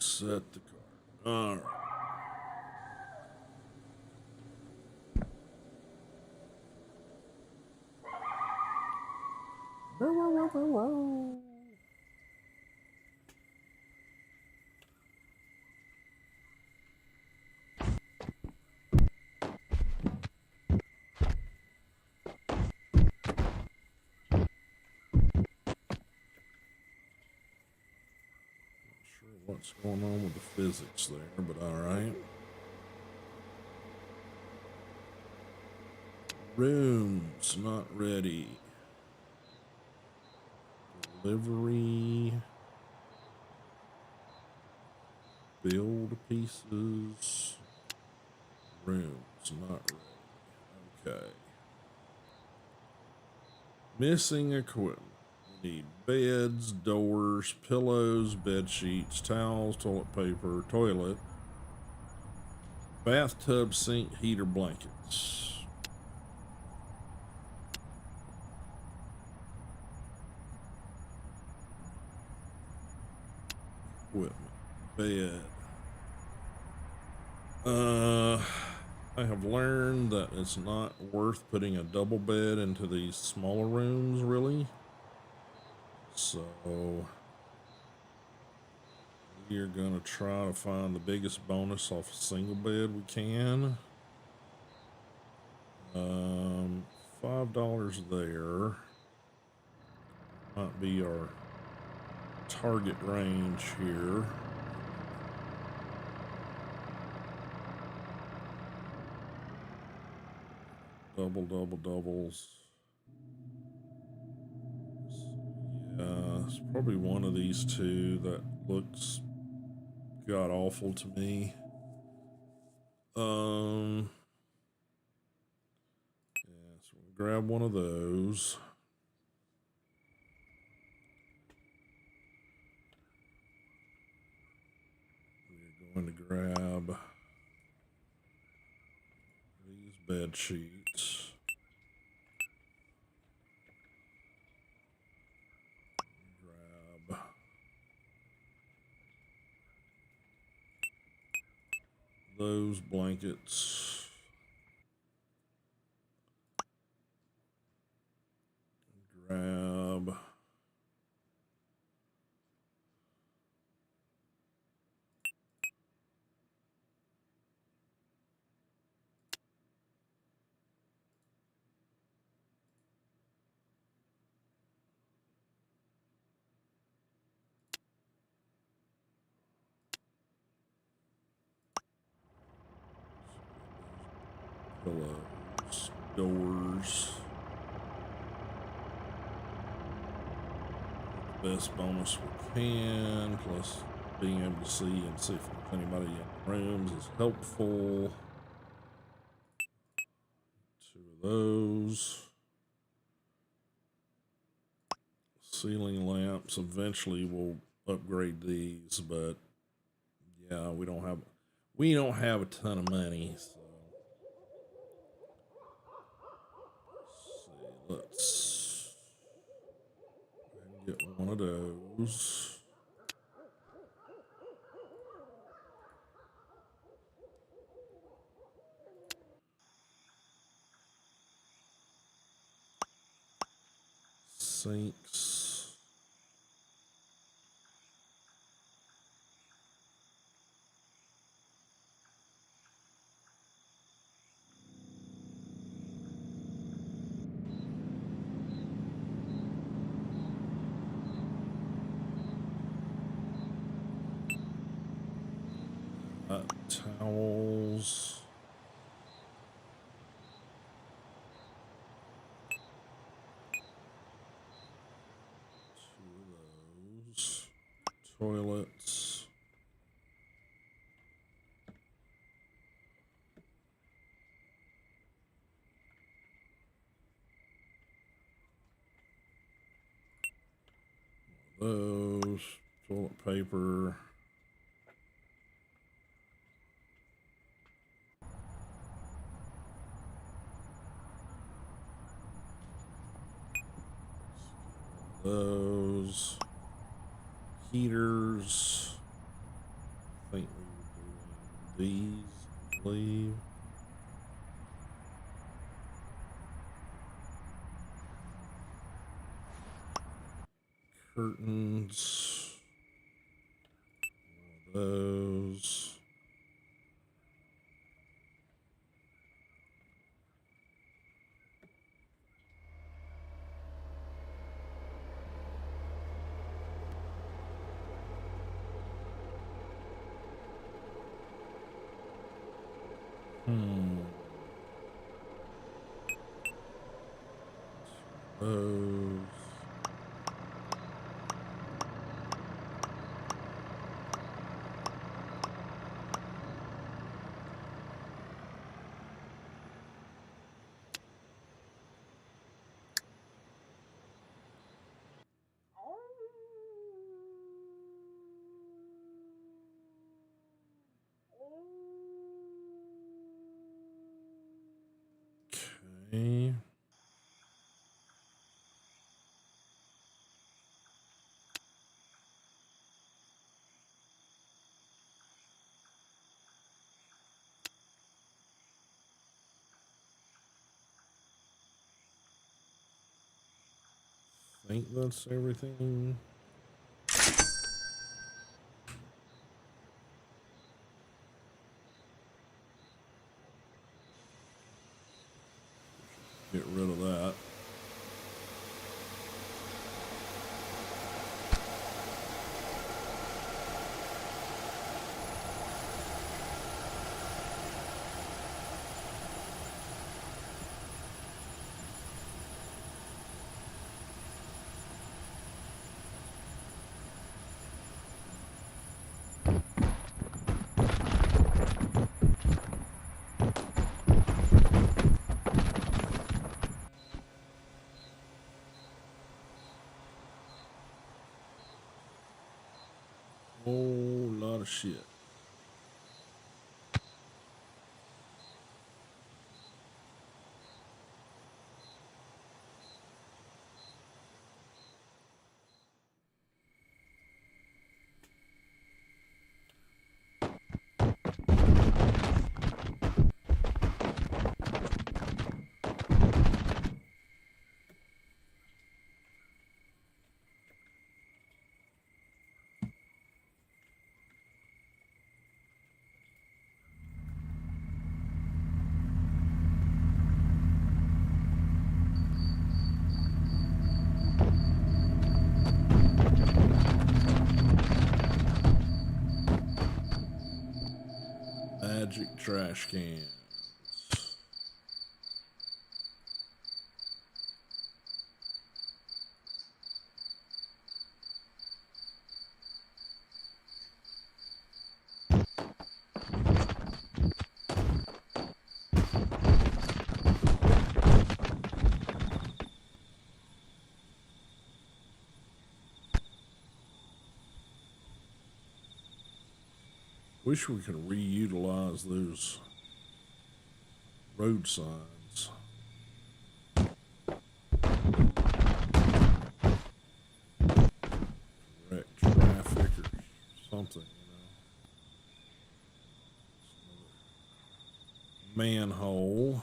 Set the car. All right. What's going on with the physics there, but all right. Rooms not ready. Delivery. Build pieces. Rooms not ready. Okay. Missing equipment. We need beds, doors, pillows, bed sheets, towels, toilet paper, toilet, bathtub, sink, heater, blankets. Equipment. Bed. I have learned that it's not worth putting a double bed into these smaller rooms, really. So we're gonna try to find the biggest bonus off a single bed we can. $5 there might be our target range here. Doubles. Yeah, it's probably one of these two that looks god awful to me. Yeah, so we'll grab one of those. We're going to grab these bed sheets. Grab those blankets. Grab pillows, doors. Best bonus we can, plus being able to see and see if there's anybody in the rooms is helpful. Two of those. Ceiling lamps, eventually we'll upgrade these, but yeah, we don't have a ton of money, so let's get one of those. Sinks. Towels. Two of those. Toilets. Those. Toilet paper. Those. Heaters. I think we were doing these, I believe. Curtains. One of those. Those. Okay. I think that's everything. Get rid of that. Whole lot of shit. Magic trash cans. Wish we could reutilize those road signs. Direct traffic or something, Manhole.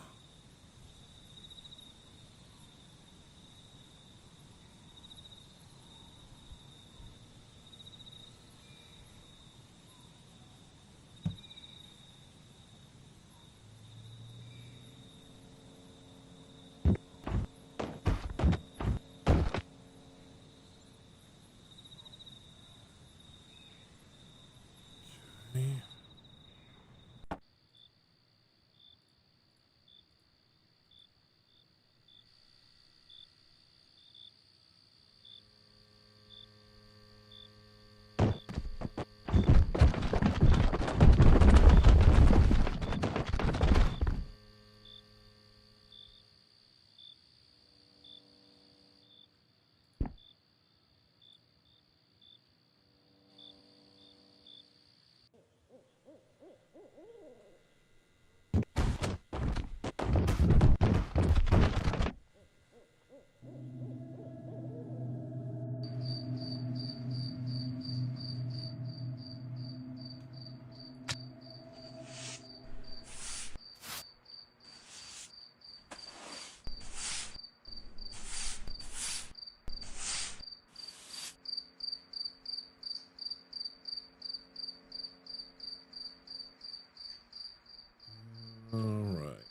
All right.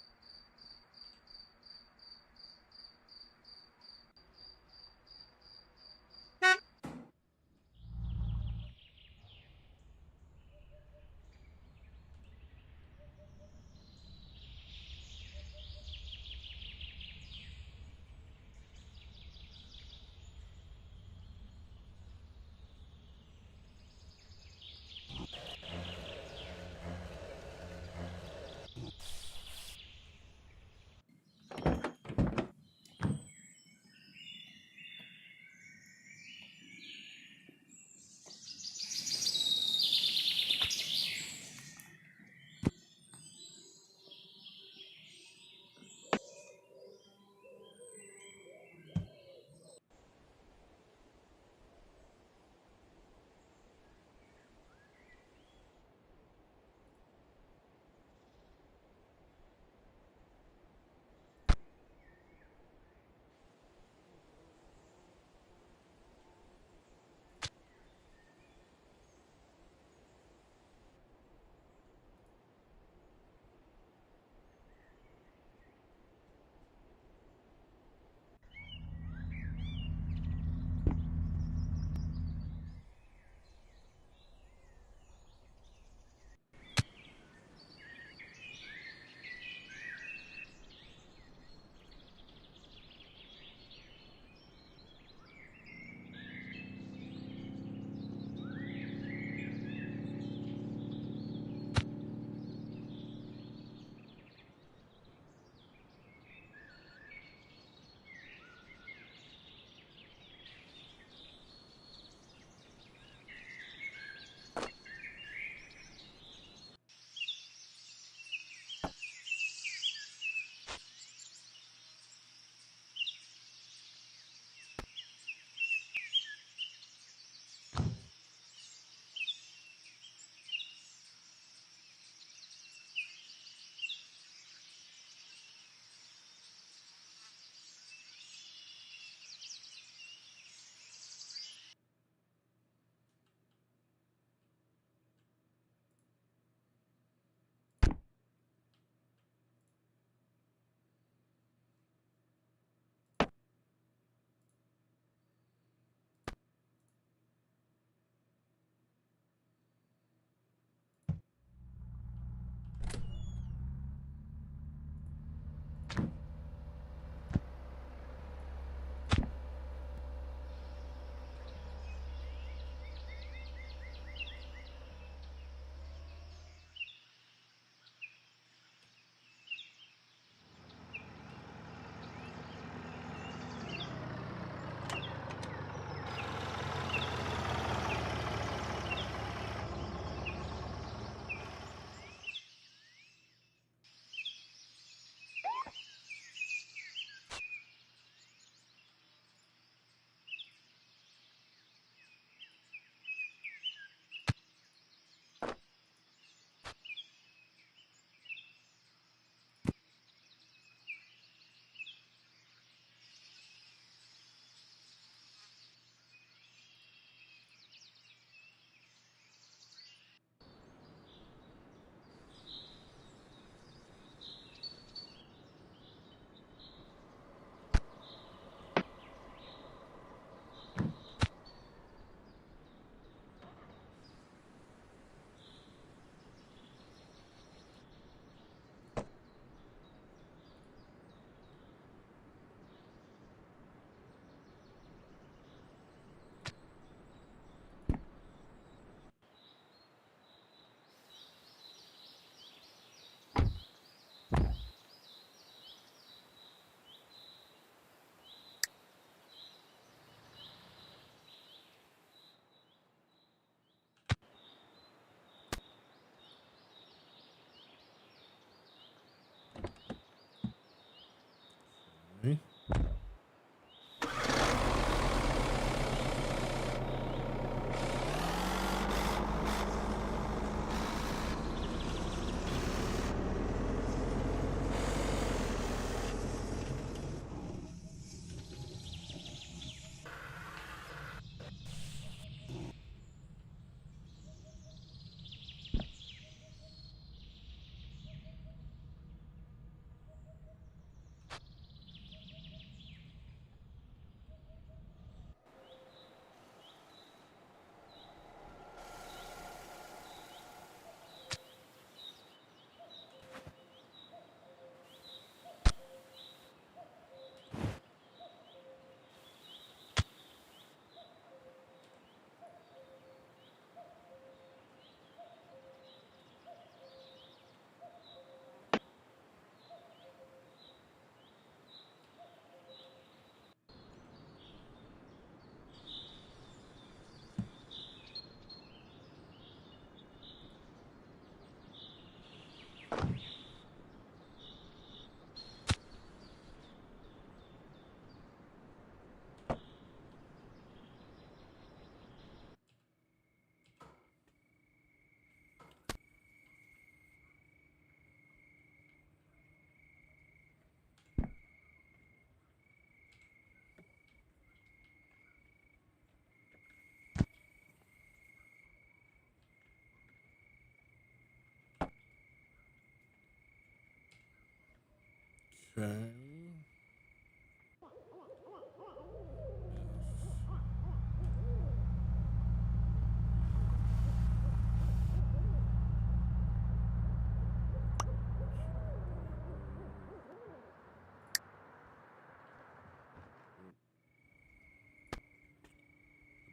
Okay.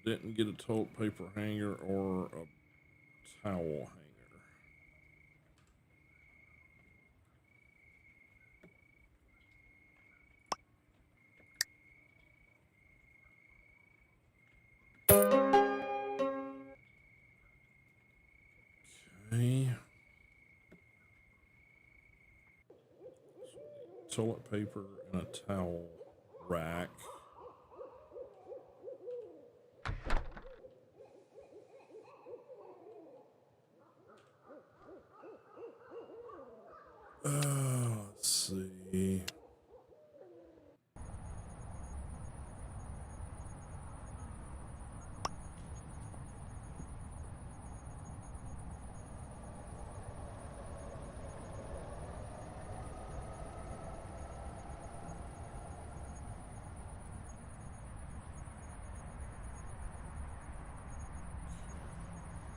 Didn't get a toilet paper hanger or a towel hanger. Okay. Toilet paper and a towel rack. Let's see.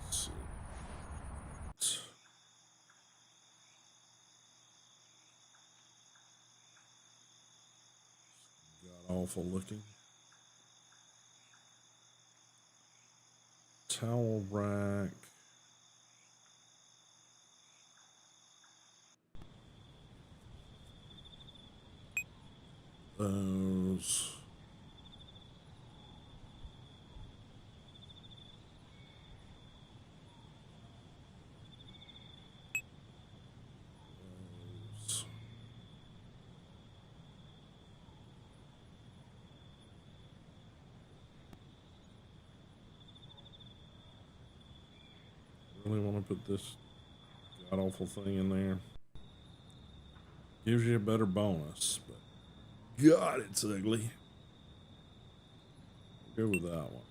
Let's see. God awful looking. Towel rack. Those. Those. Really want to put this god awful thing in there. Gives you a better bonus, but God, it's ugly. We'll go with that one.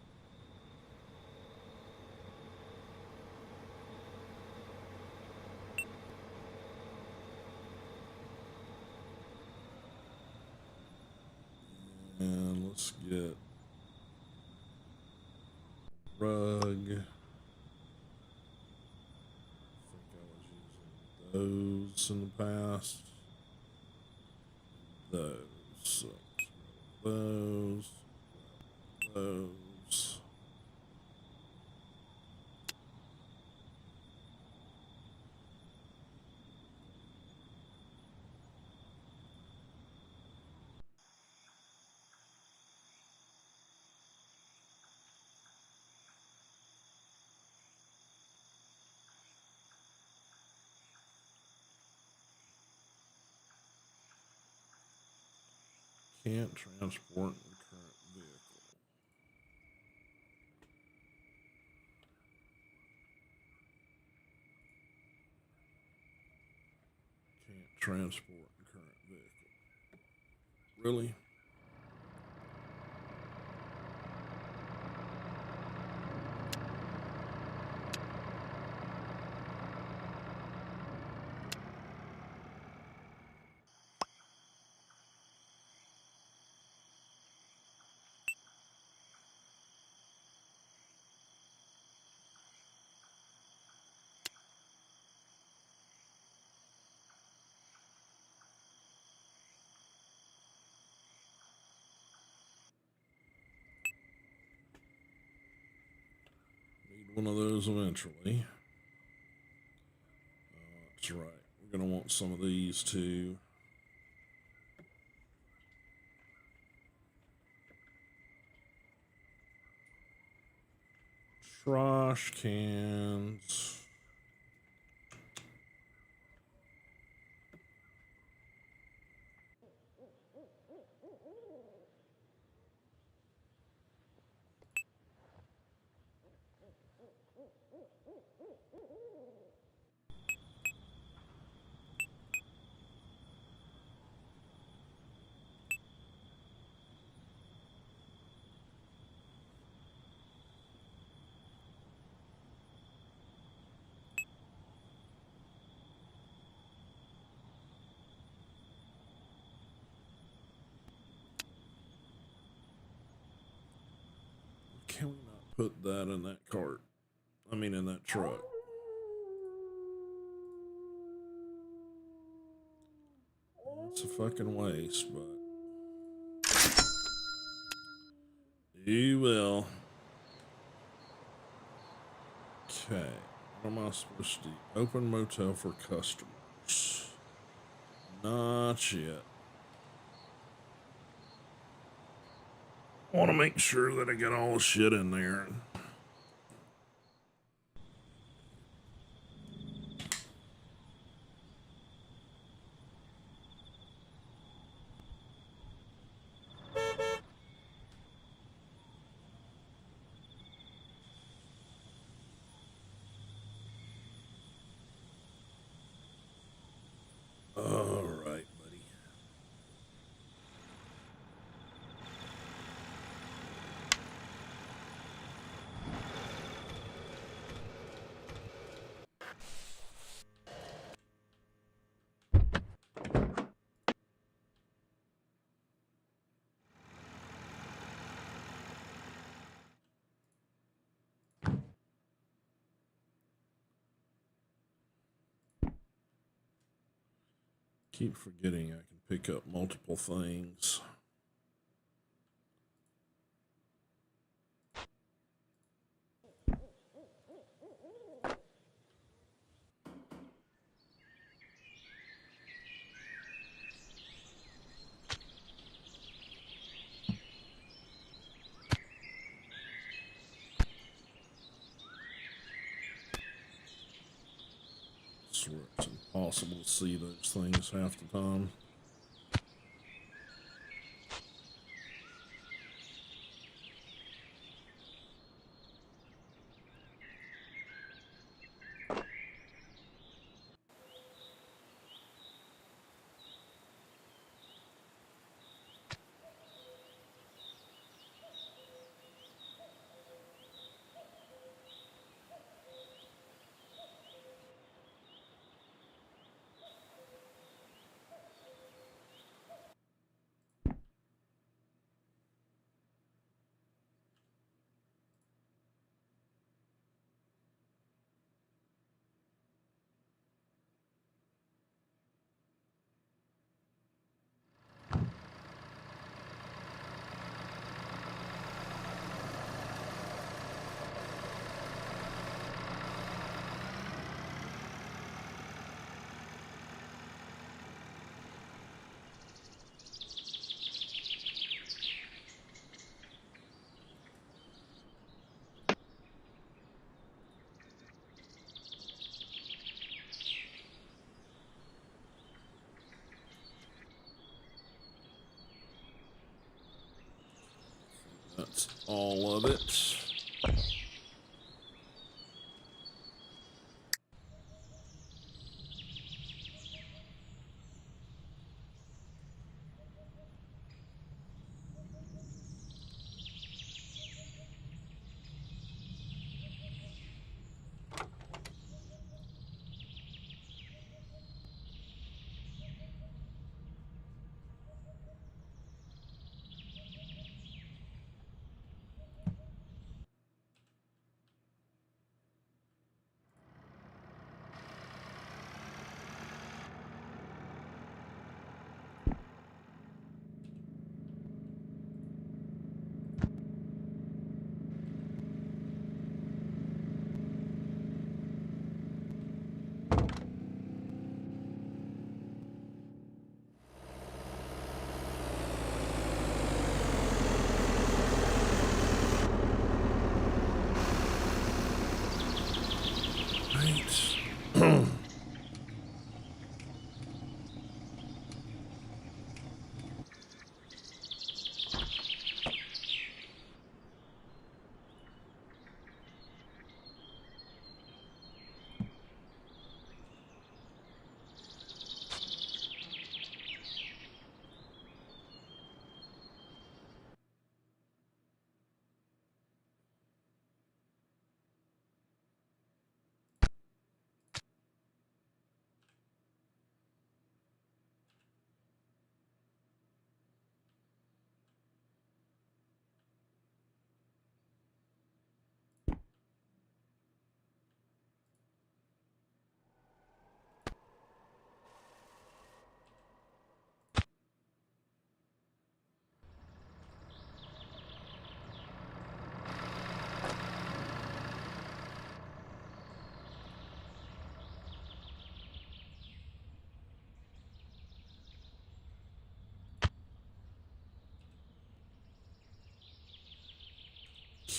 And let's get a rug. I think I was using those in the past. Those. So those. Those. Can't transport in current vehicle. Can't transport in current vehicle. Really? Need one of those eventually. That's right. We're going to want some of these too. Trash cans. put that in that cart. I mean, in that truck. It's a fucking waste, but you will. Okay. What am I supposed to do? Open motel for customers. Not yet. I want to make sure that I get all the shit in there. All right, buddy. Keep forgetting I can pick up multiple things. I swear it's impossible to see those things half the time. That's all of it. Right.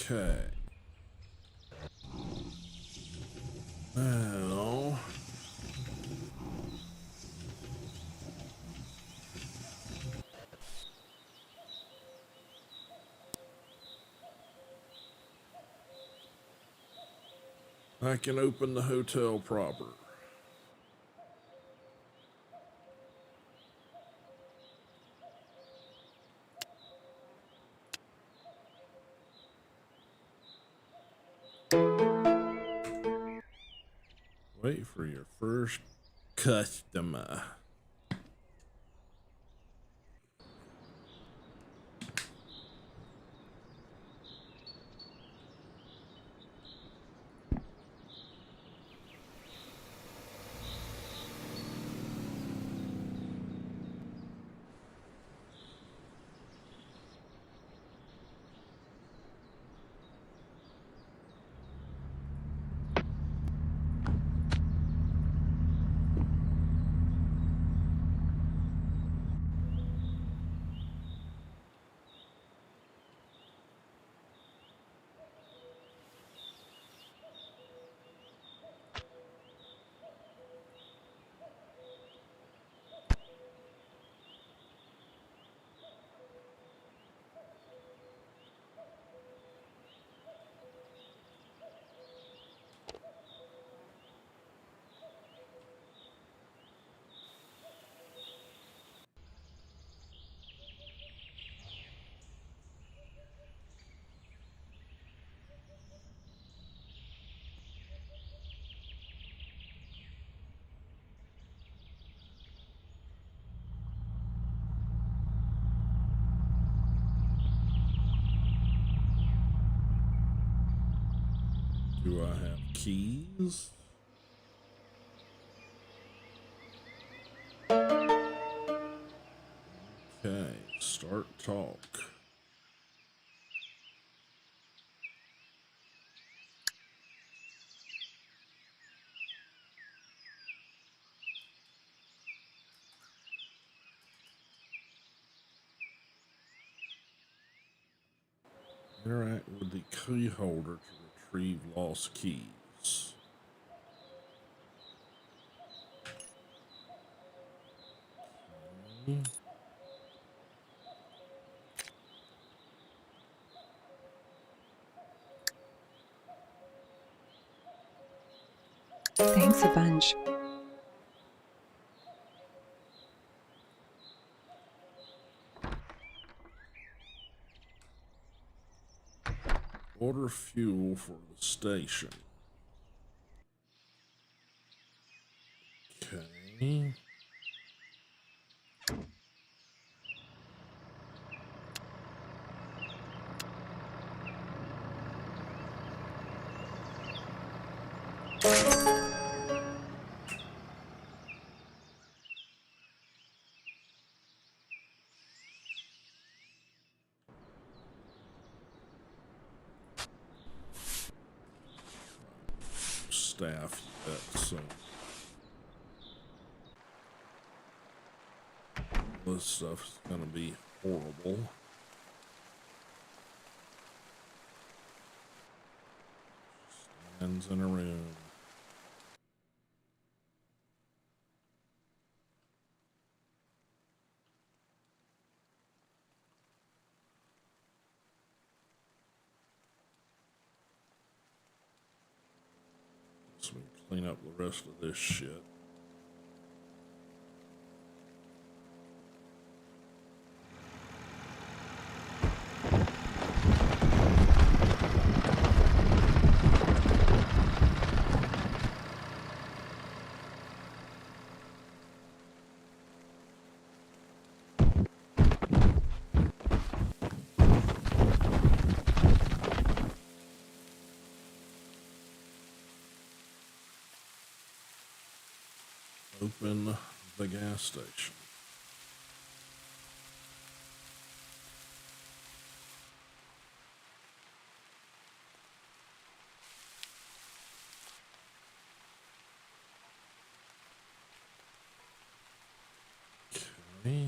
Okay. Well, I can open the hotel proper. Wait for your first customer. Do I have keys? Okay, start talk. Interact with the key holder to retrieve lost keys. Okay. Thanks a bunch. Order fuel for the station. Okay. Staff yet, so this stuff's gonna be horrible. Stands in a room. So we can clean up the rest of this shit. Open the gas station. Okay.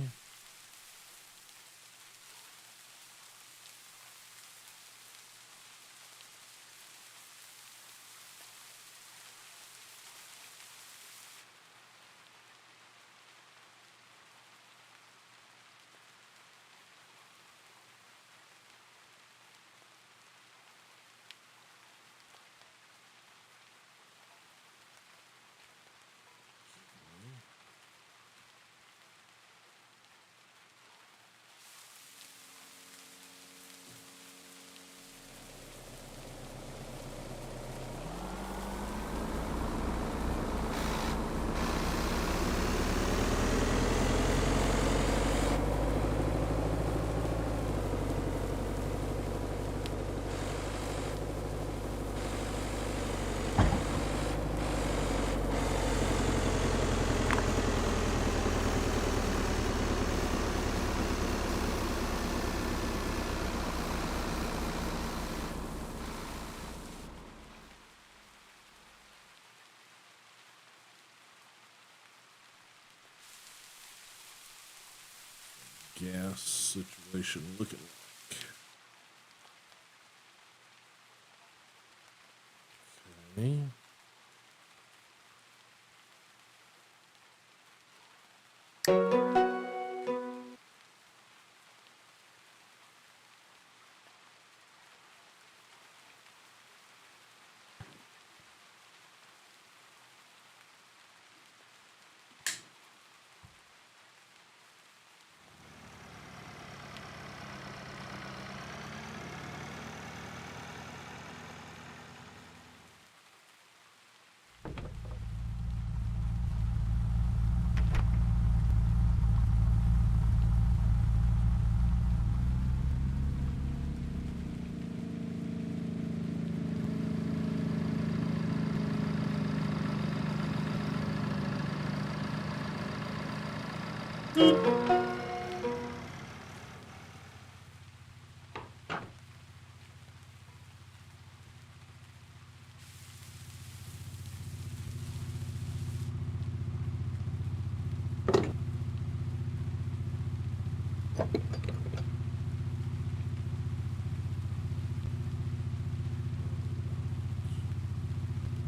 gas situation looking like? Okay.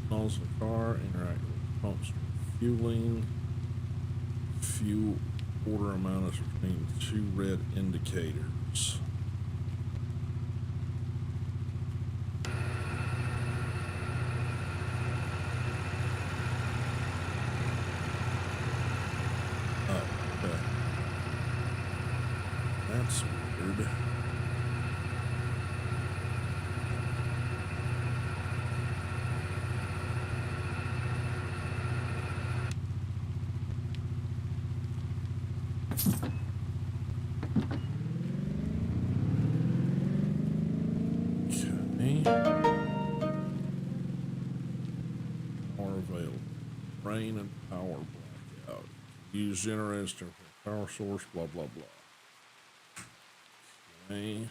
Pulls the car, interact with pumps for fueling. Fuel order amount is between 2 red indicators. Oh, okay. That's weird. Okay. Power available. Rain and power blackout. Use generator for power source, blah, blah, blah. Okay.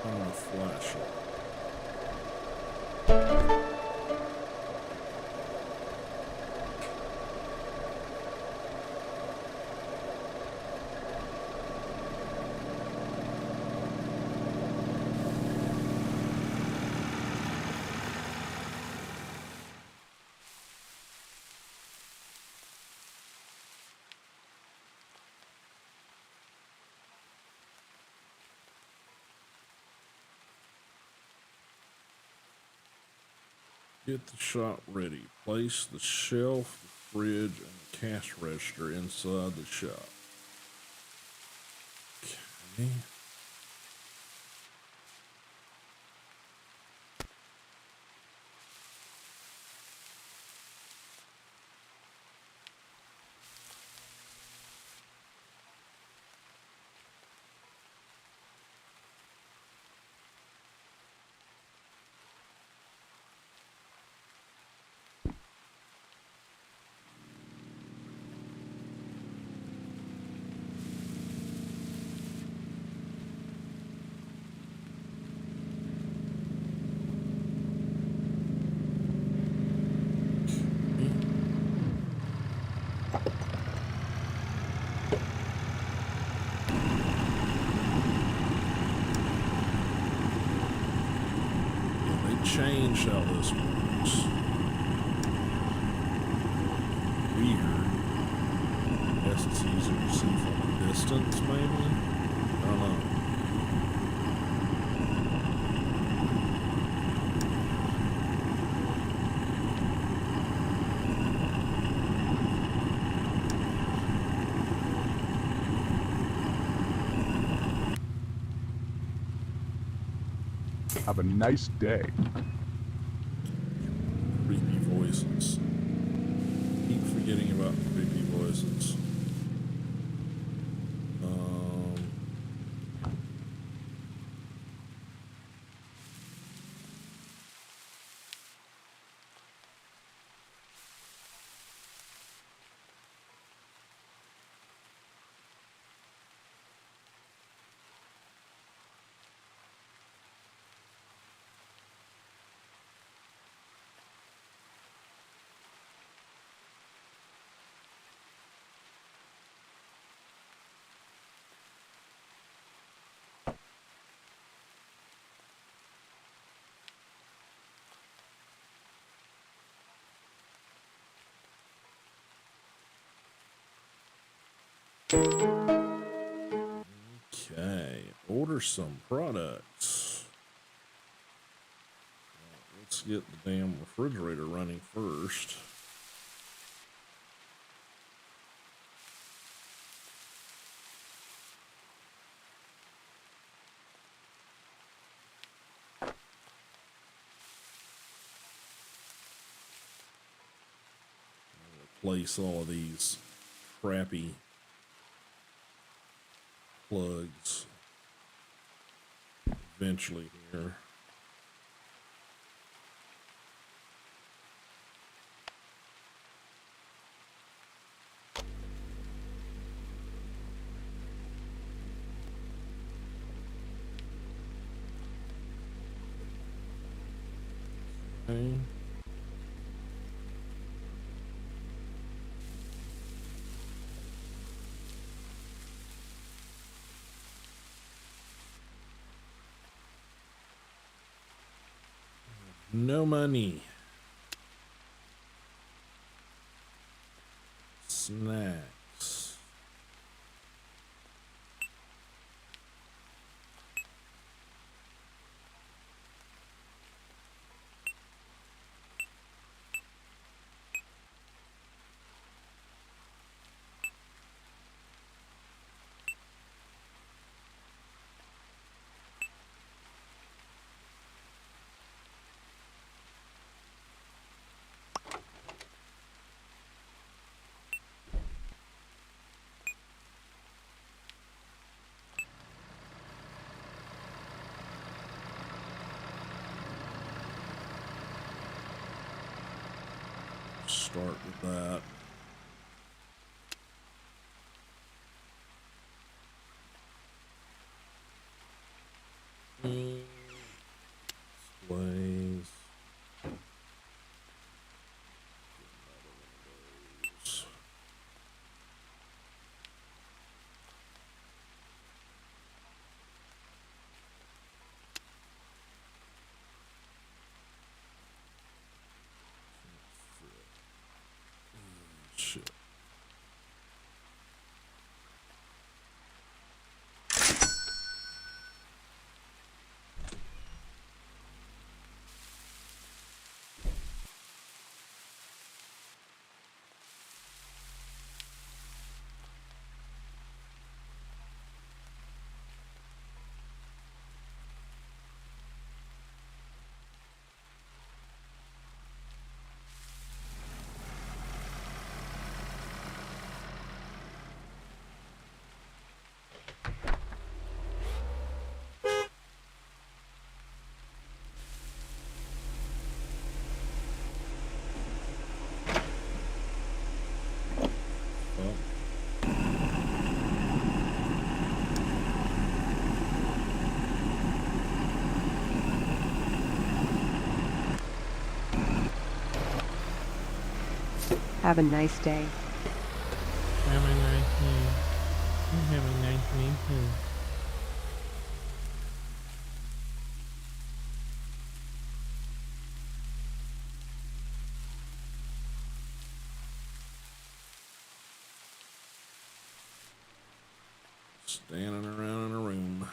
I'm gonna flash it. Get the shop ready. Place the shelf, the fridge, and the cash register inside the shop. Okay. Changed how this works. Weird. I guess it's easier to see from a distance, maybe? I don't know. Have a nice day. Creepy voices. Keep forgetting about creepy voices. Okay, order some products. Let's get the damn refrigerator running first. Replace all of these crappy plugs eventually here. Okay. No money. Snacks. Start with that. Displays. Shit. Well, Have a nice day. have a nice day. Have a nice day too. Standing around in a room.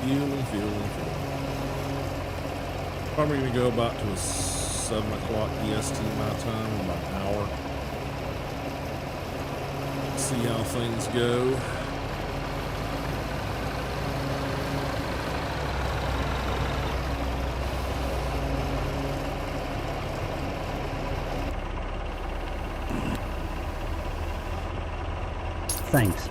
Fueling. Probably gonna go about to a 7 o'clock EST my time, about an hour. See how things go. Thanks.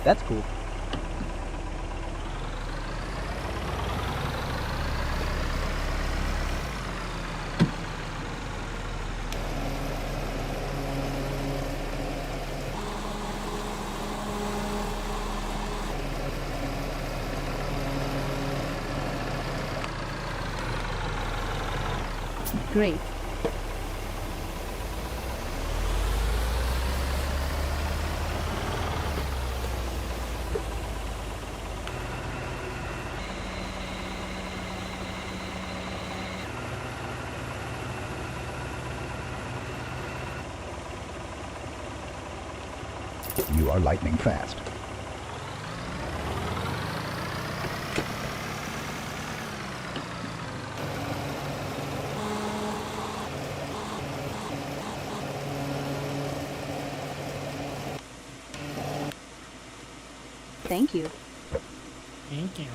That's cool. Great. You are lightning fast. Thank you. Thank you.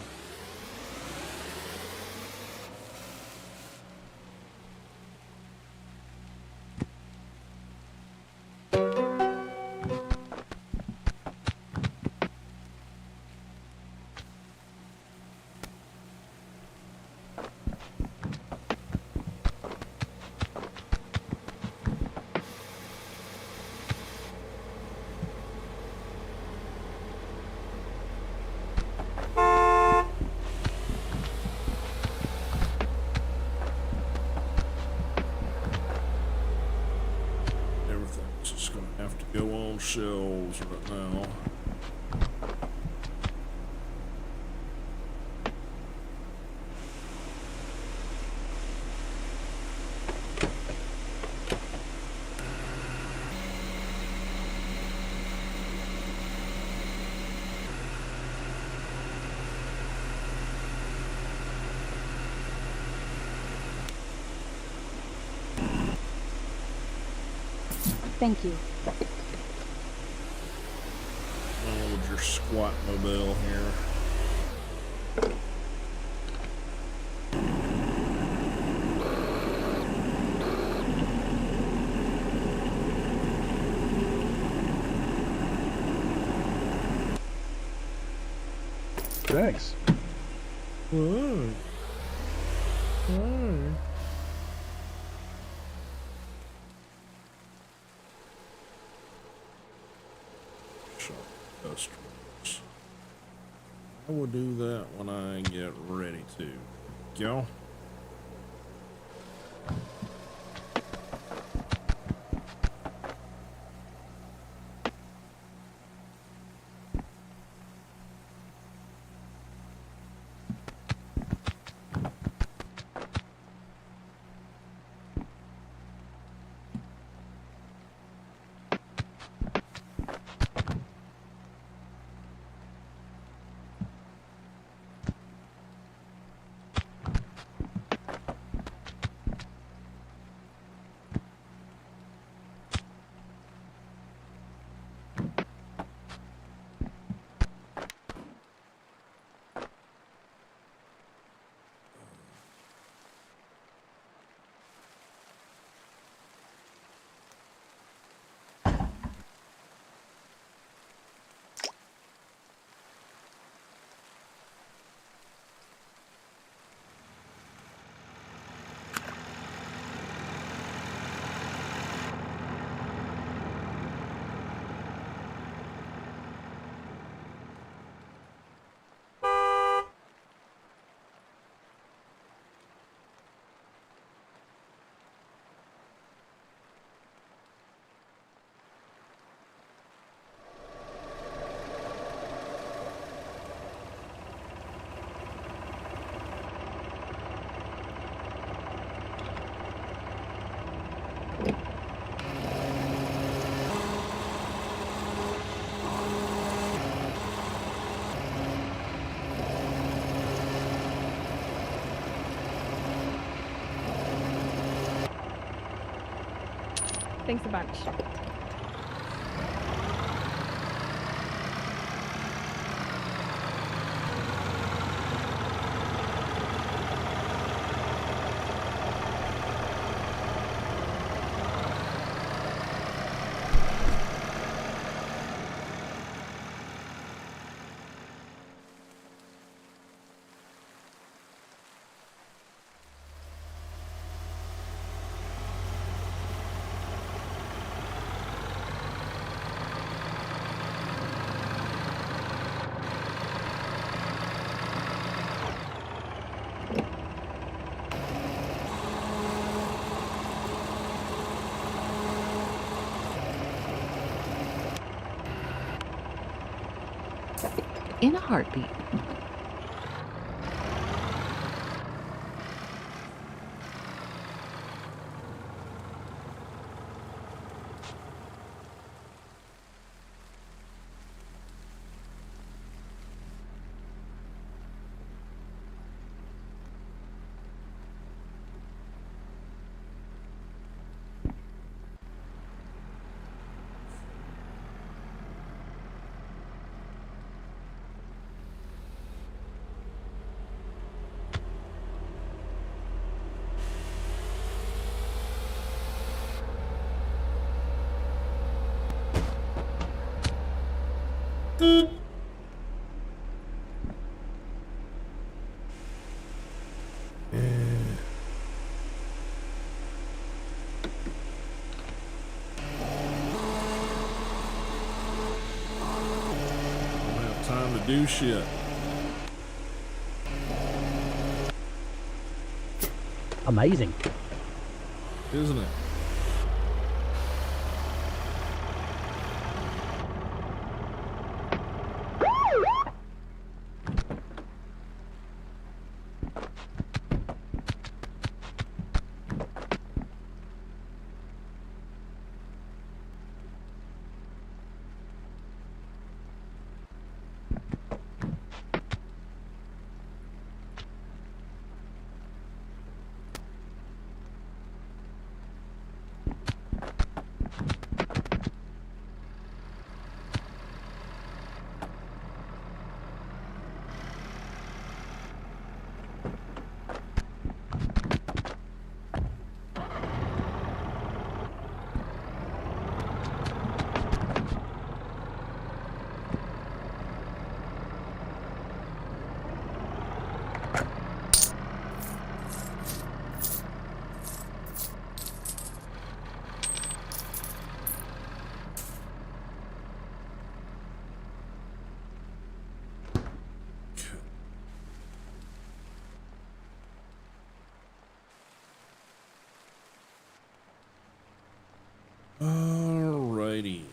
Everything's just gonna have to go on shelves right now. Thank you. With your squat mobile here. Thanks. Whoa. Whoa. Customers. I will do that when I get ready to. Go. Thanks a bunch. In a heartbeat. Time to do shit. Amazing. Isn't it? Alrighty.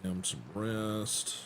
Give him some rest.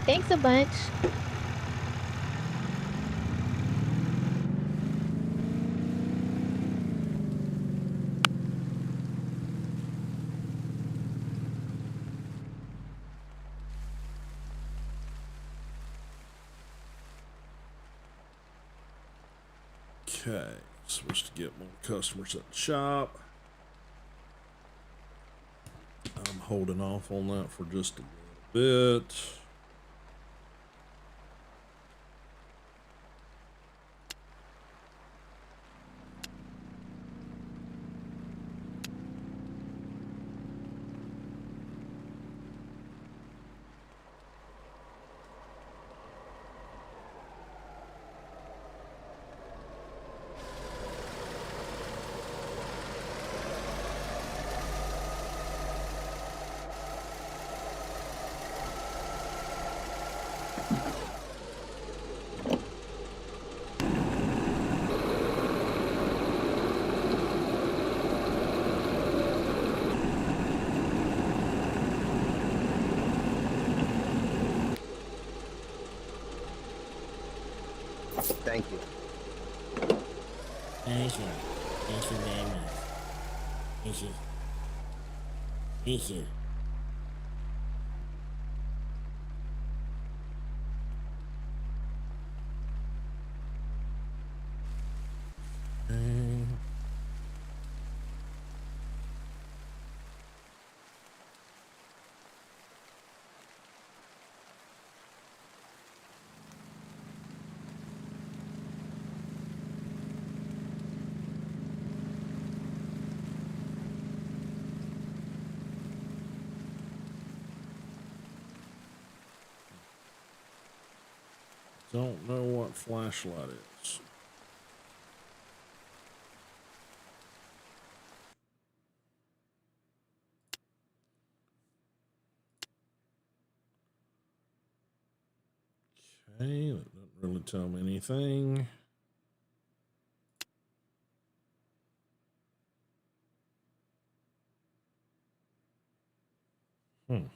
Thanks a bunch. Okay, supposed to get more customers at the shop. I'm holding off on that for just a little bit. Thank you. Thank you. Thank you very much. Thank you. Thank you. Don't know what flashlight is. Okay, that doesn't really tell me anything. Hmm.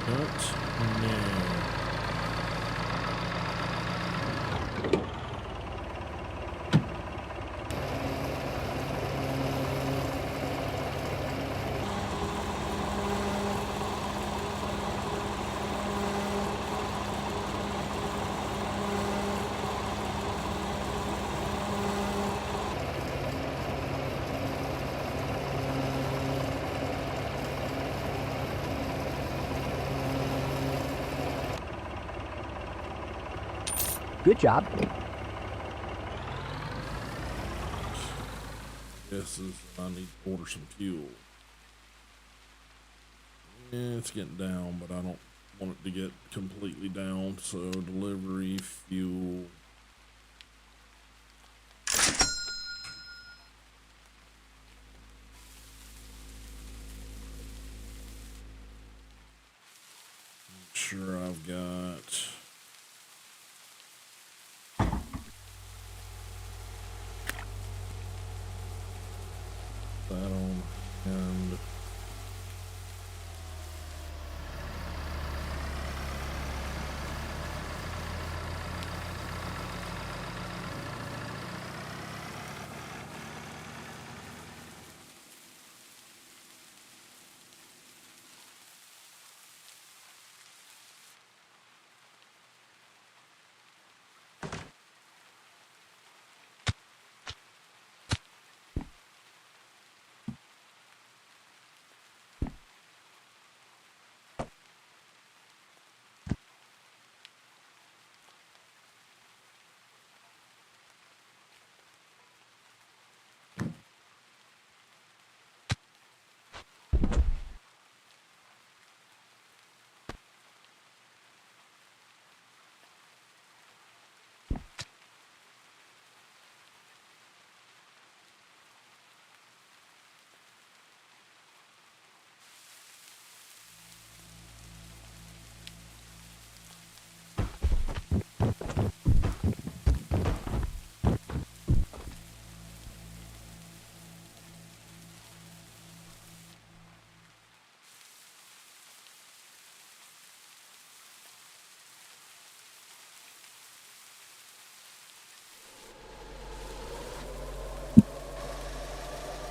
Don't know. Good job. Guess is I need to order some fuel. Yeah, it's getting down, but I don't want it to get completely down. So delivery, fuel. Make sure I've got that on and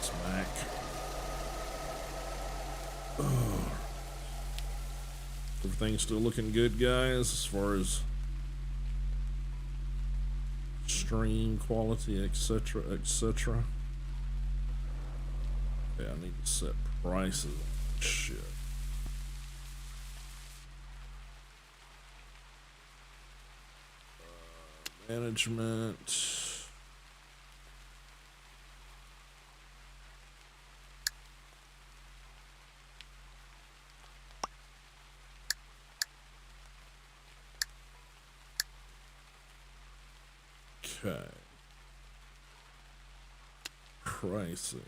smack. Everything's still looking good, guys, as far as stream quality, etc., etc. Okay, I need to set prices. Shit. Management. Okay. Pricing.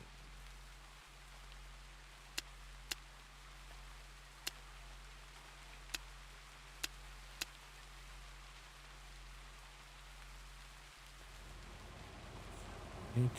Okay.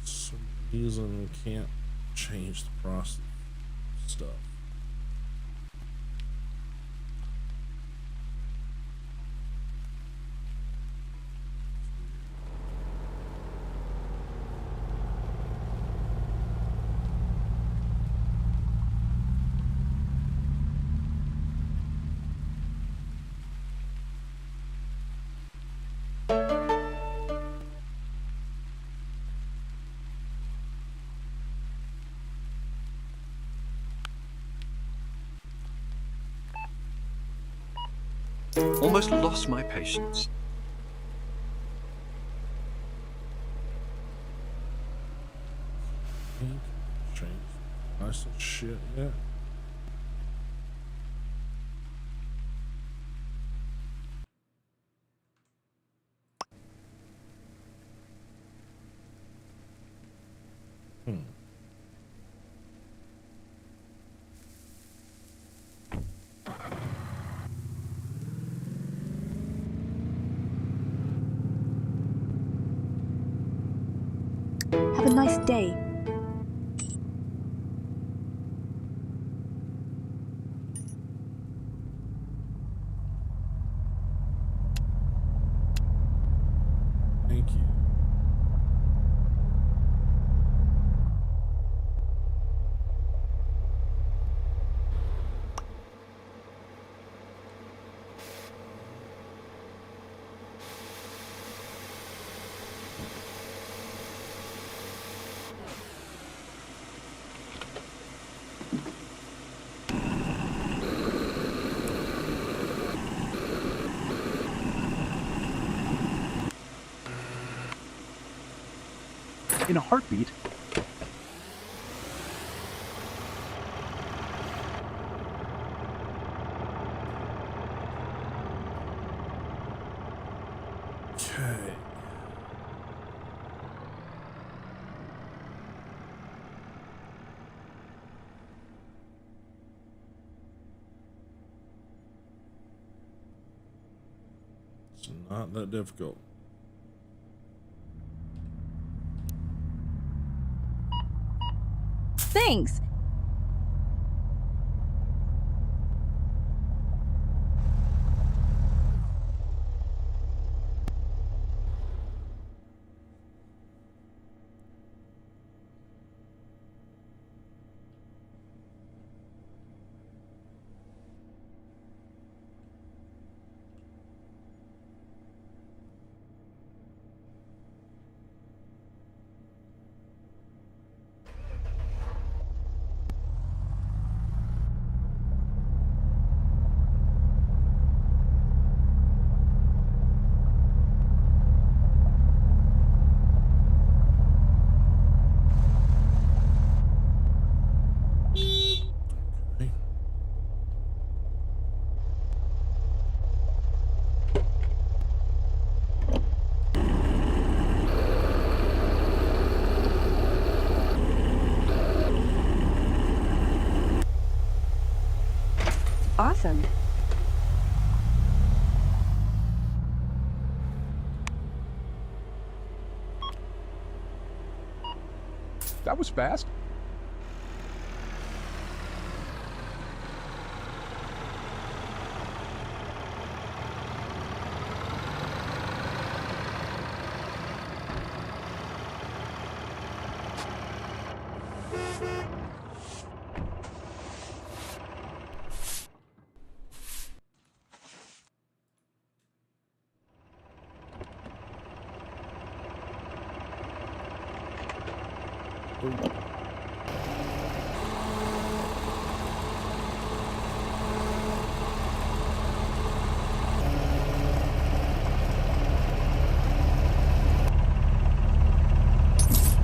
Some reason can't change the process stuff. Almost lost my patience. Change price of shit yet. Have a nice day. Thank you. In a heartbeat. Okay. It's not that difficult. Thanks. Awesome. That was fast.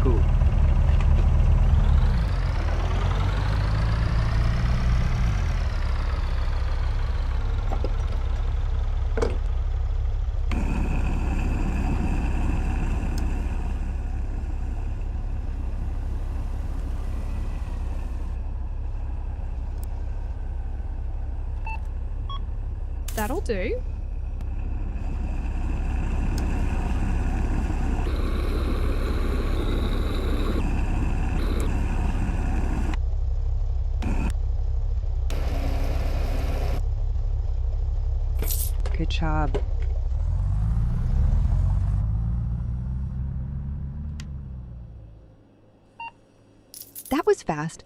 Cool. That'll do. Good job. That was fast.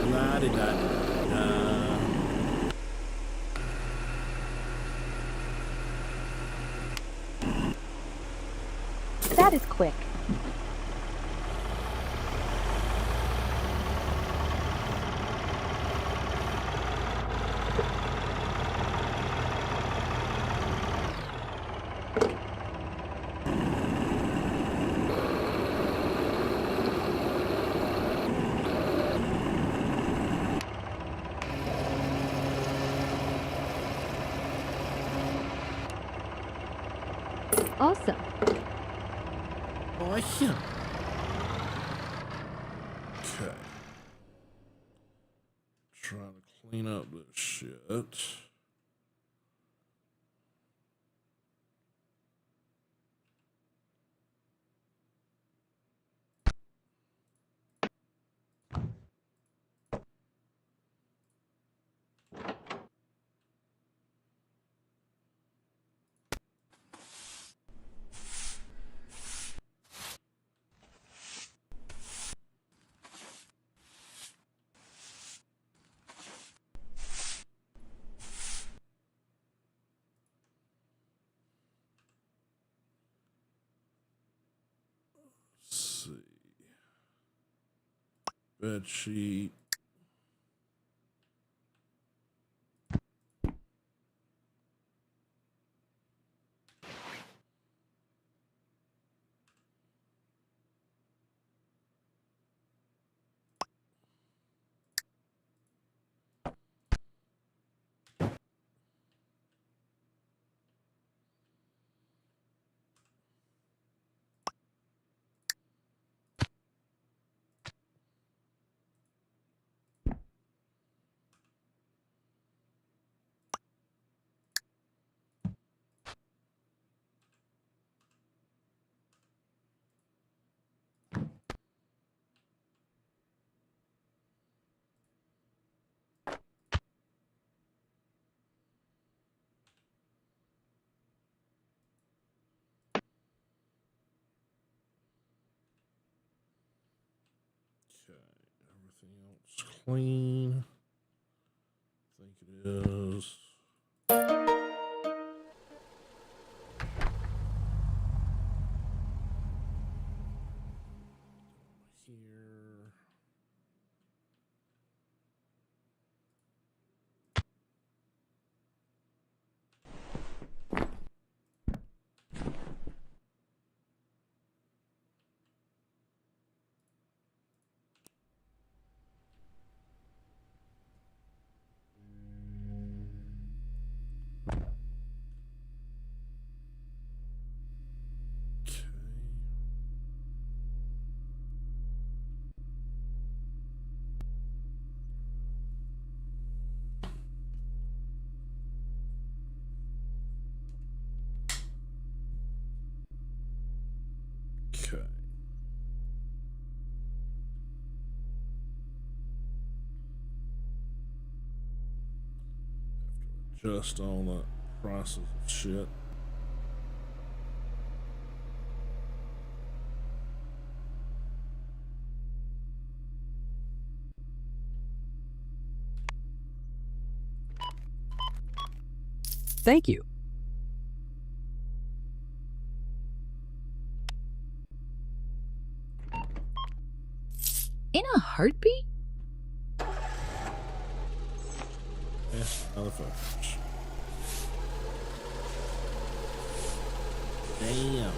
La-di-da-di-da. That is quick. Awesome. Awesome. Okay. Trying to clean up this shit. Let's see. Bed sheet. Okay. Everything else clean. I think it is. Here. adjust all the prices of shit. Thank you. In a heartbeat? Motherfuckers. Damn.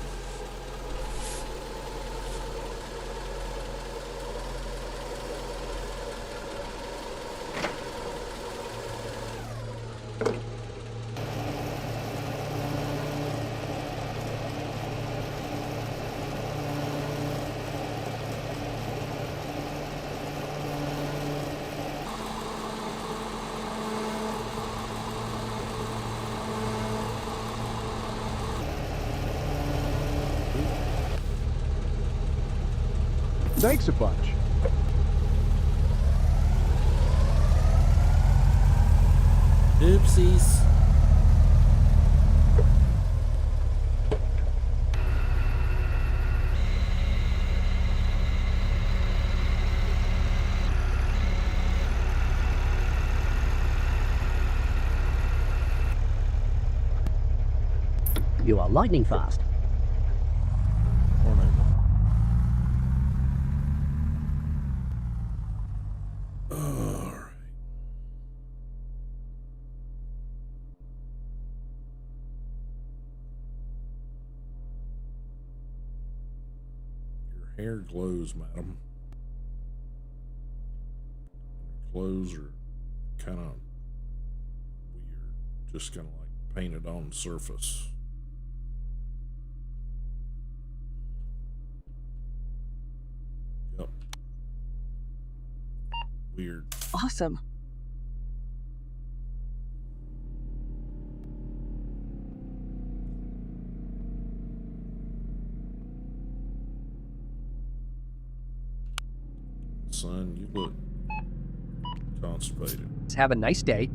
Thanks a bunch. Oopsies. You are lightning fast. Morning. Alright. Your hair glows, madam. Your clothes are kind of weird. Just kind of like painted on surface. Yep. Weird. Awesome. Son, you look constipated. Have a nice day.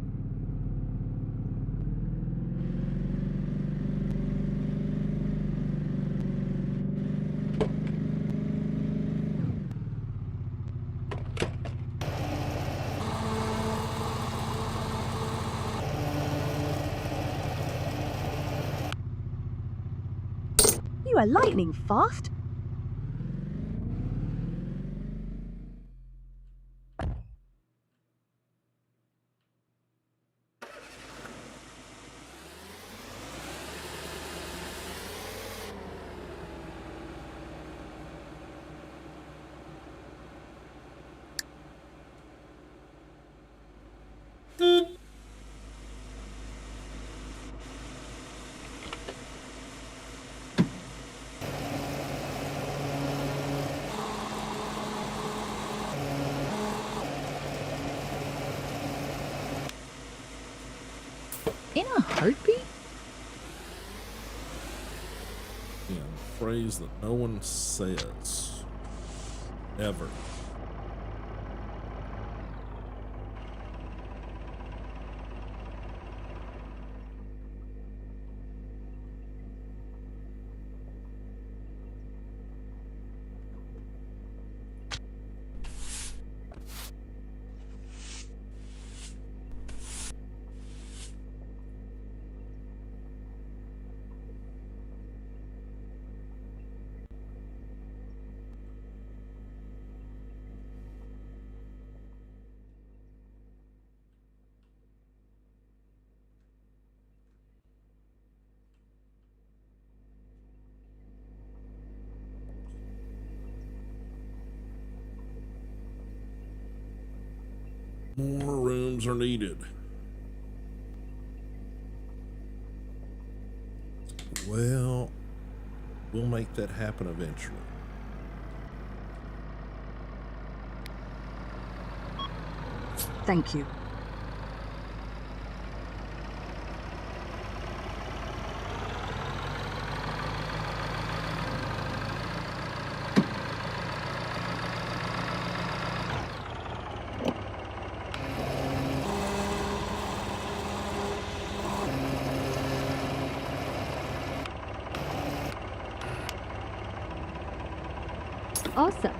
You are lightning fast. In a heartbeat? Yeah, a phrase that no one says. Ever. More rooms are needed. Well, we'll make that happen eventually. Thank you. Awesome.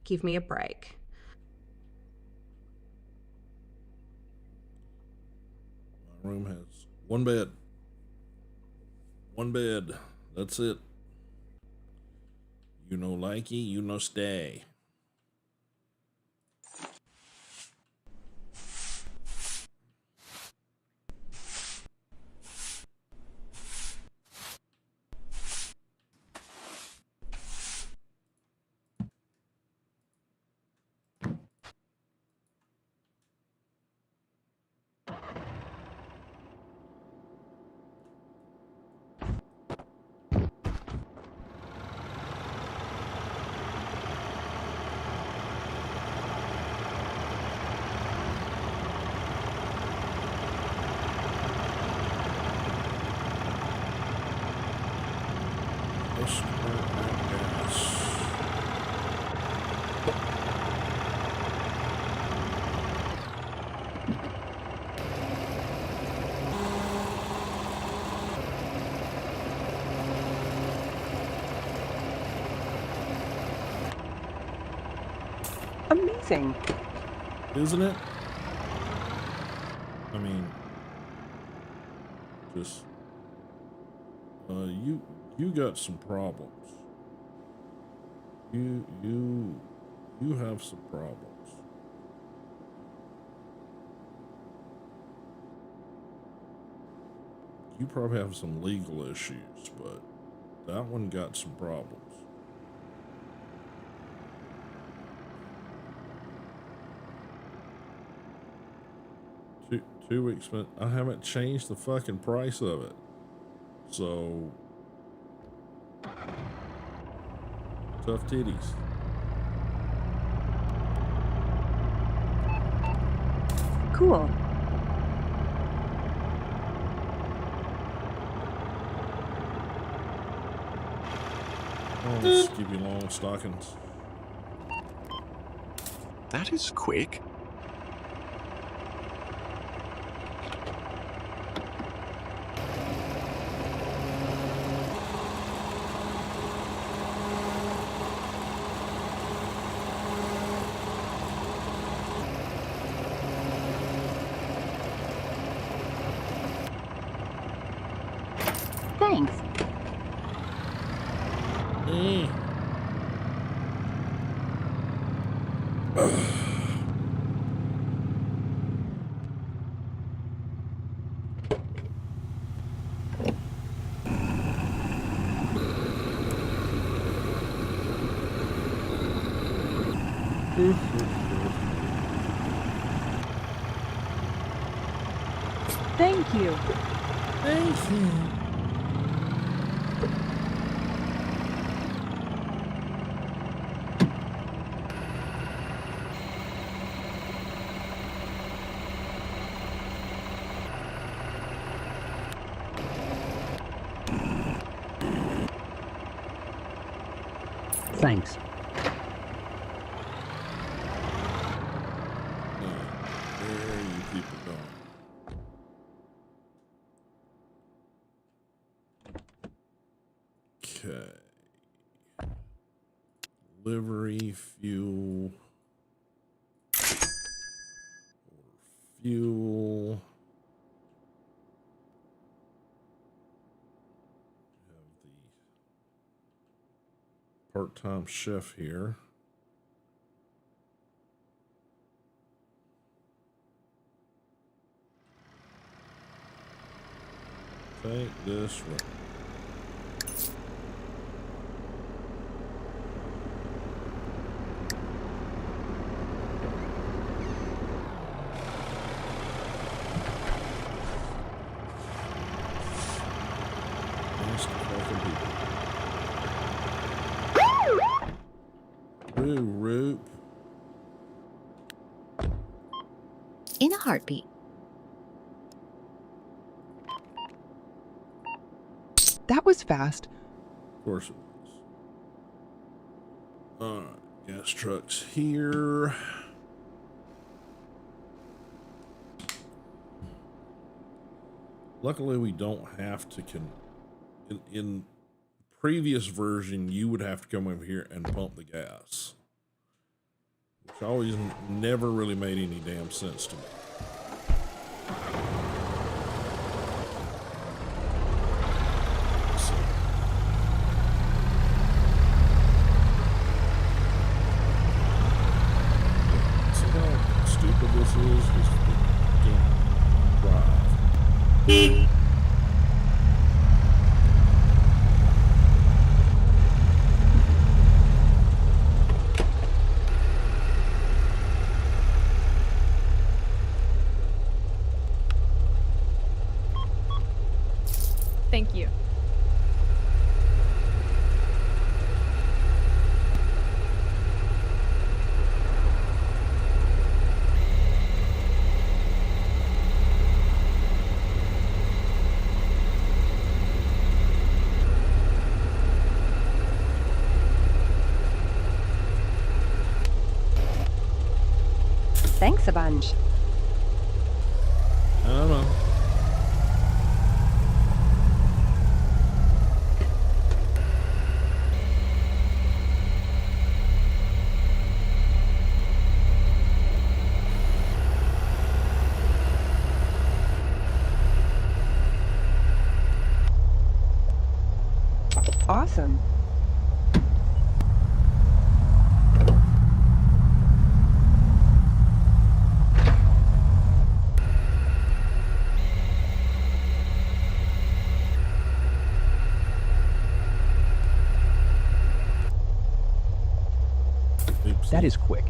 Give me a break. My room has one bed. One bed. That's it. You no likey, you no stay. Amazing. Isn't it? I mean, just you got some problems. You have some problems. You probably have some legal issues, but that one got some problems. Two weeks, but I haven't changed the fucking price of it. So tough titties. Cool. Oh, let's give you long stockings. That is quick. Thanks. Thank you. Thank you. Thanks. Where are you people going? Okay. Livery, fuel. Fuel. Have part-time chef here. Take this one. Roop. In a heartbeat. That was fast. Of course it was. Alright, gas trucks here. Luckily, we don't have to in previous version, you would have to come over here and pump the gas, which always never really made any damn sense to me. See how stupid this is? Just can't drive. Thank you. Thanks a bunch. I don't know. Awesome. Oops. That is quick.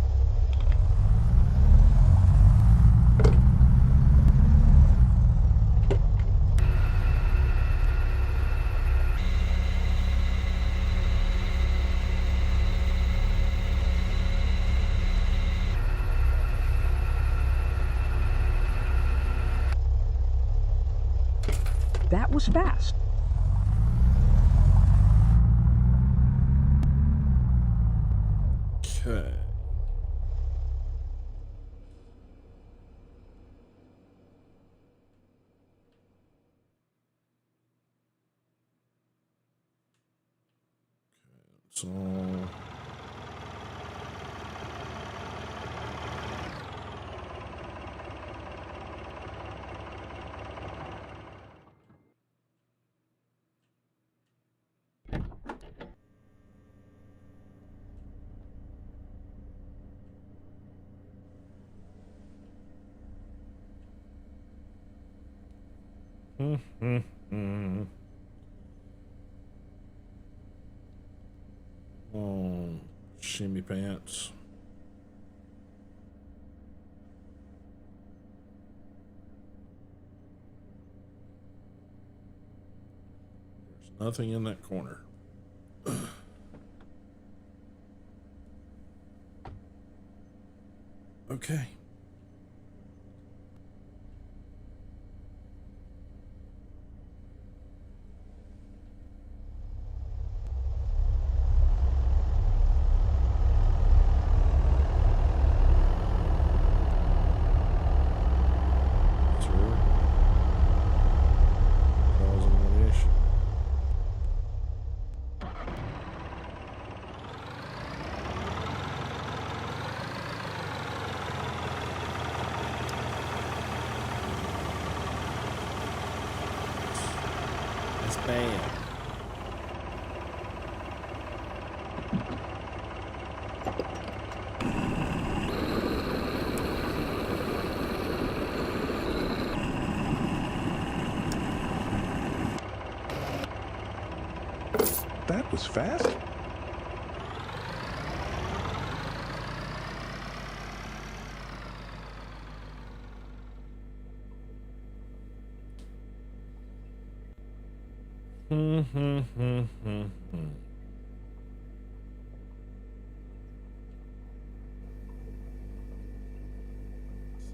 That was fast. Okay. So oh, shimmy pants. There's nothing in that corner. Okay. That's bad. That was fast.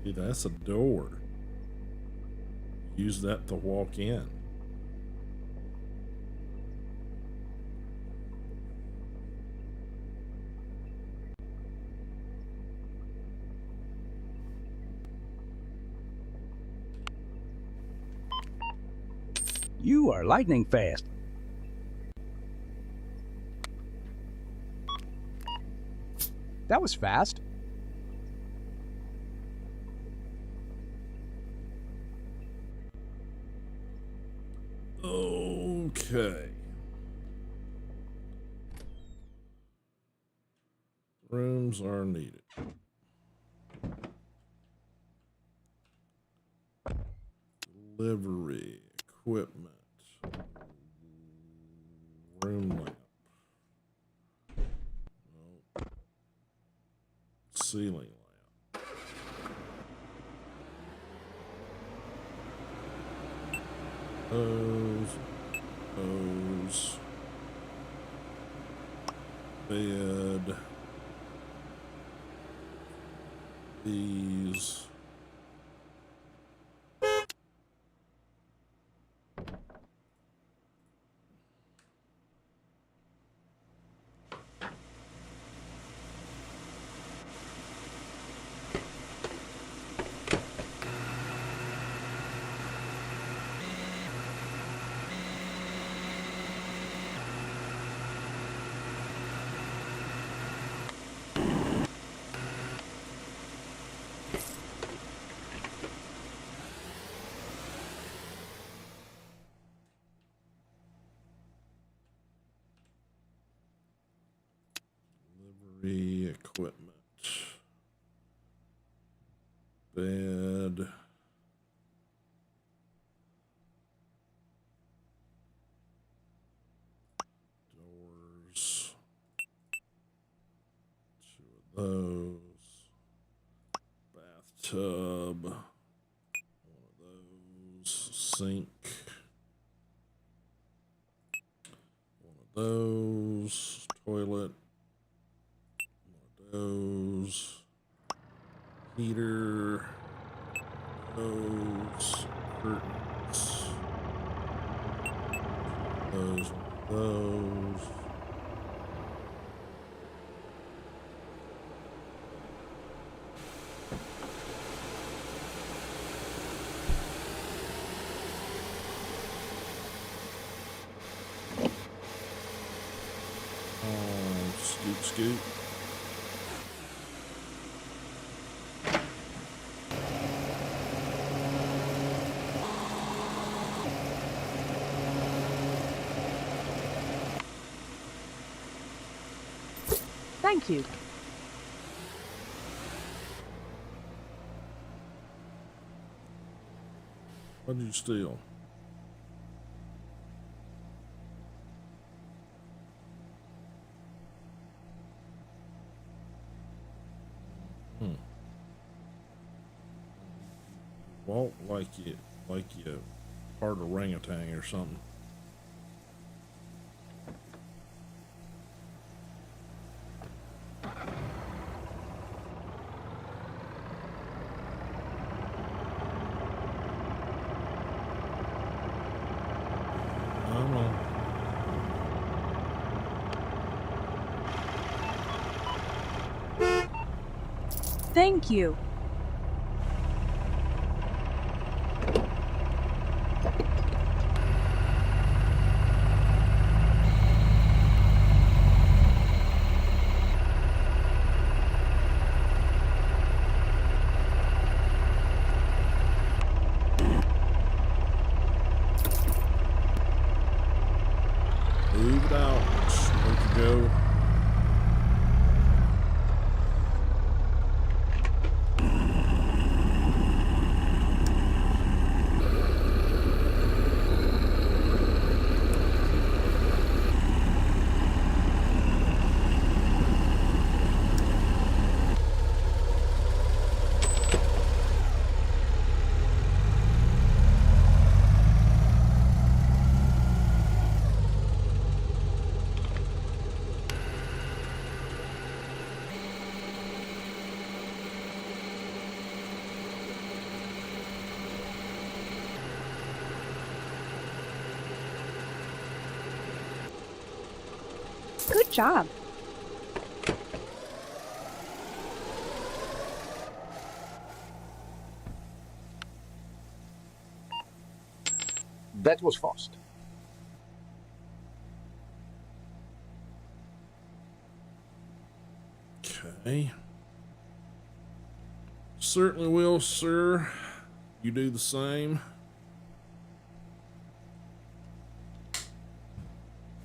See, that's a door. Use that to walk in. You are lightning fast. That was fast. Okay. Rooms are needed. Delivery, equipment, room lamp. Nope. Ceiling lamp. Those. Bed. These. Delivery equipment. Bed. Doors. Two of those. Bathtub. One of those. Sink. One of those. Toilet. Those, heater, those, curtains, those. Scoot. Thank you. What did you steal? Walk like you part of orangutan or something. Thank you. Move it out. Let it go. job. That was fast. Okay. Certainly will, sir. You do the same.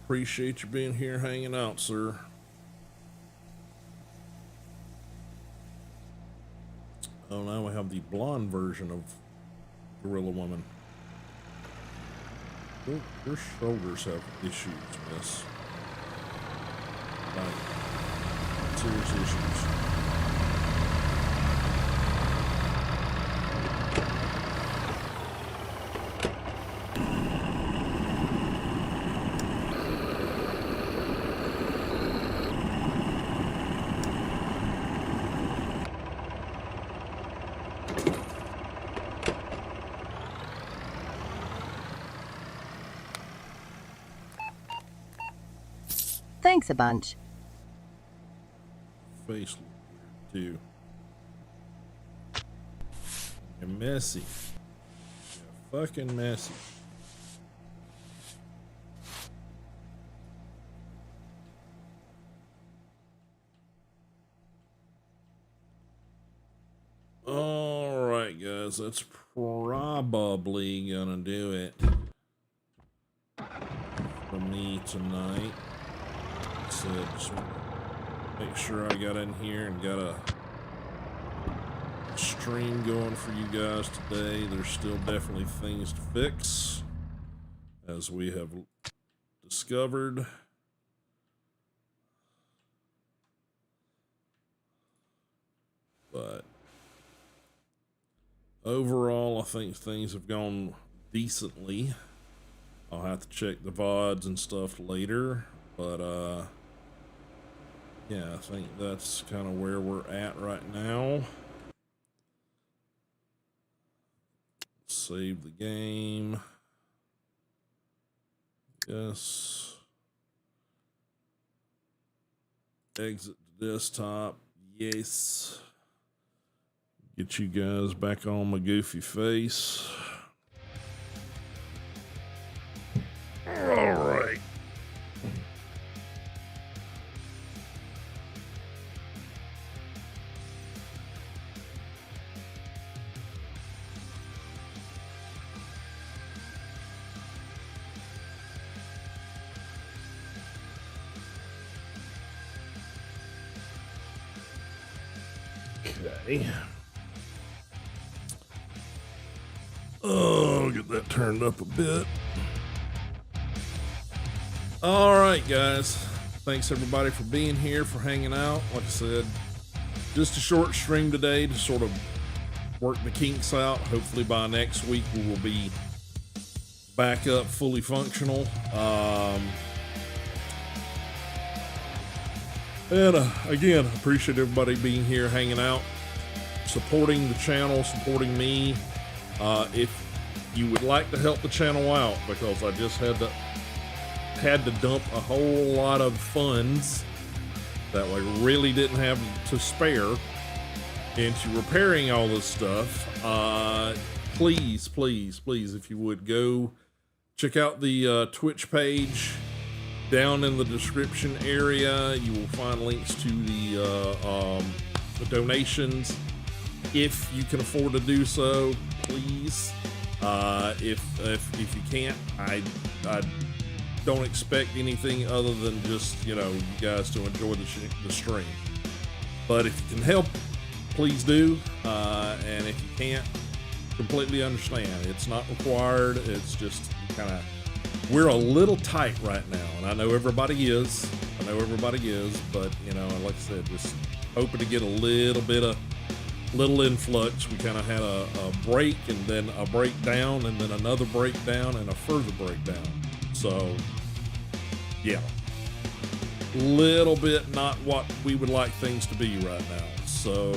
Appreciate you being here hanging out, sir. Oh, now we have the blonde version of Gorilla Woman. Your shoulders have issues, miss. Like, serious issues. Thanks a bunch. Face too. You're messy. You're fucking messy. All right, guys, that's probably gonna do it for me tonight. So just make sure I got in here and got a stream going for you guys today. There's still definitely things to fix, as we have discovered. But overall, I think things have gone decently. I'll have to check the VODs and stuff later, but yeah, I think that's kind of where we're at right now. Save the game. Yes. Exit the desktop. Yes. Get you guys back on my goofy face. All right. Okay. Oh, get that turned up a bit. All right, guys. Thanks everybody for being here, for hanging out. Like I said, just a short stream today to sort of work the kinks out. Hopefully by next week we will be back up fully functional. And again, appreciate everybody being here, hanging out, supporting the channel, supporting me. If you would like to help the channel out, because I just had to dump a whole lot of funds that I really didn't have to spare into repairing all this stuff. Please, please, please, if you would, go check out the Twitch page. Down in the description area, you will find links to the donations. If you can afford to do so, please. If you can't, I don't expect anything other than just, you know, you guys to enjoy the stream. But if you can help, please do. And if you can't, completely understand. It's not required. It's just kind of, we're a little tight right now, and I know everybody is. But you know, like I said, just hoping to get a little influx. We kind of had a break, and then a breakdown, and then another breakdown, and a further breakdown. So, yeah, little bit not what we would like things to be right now. So,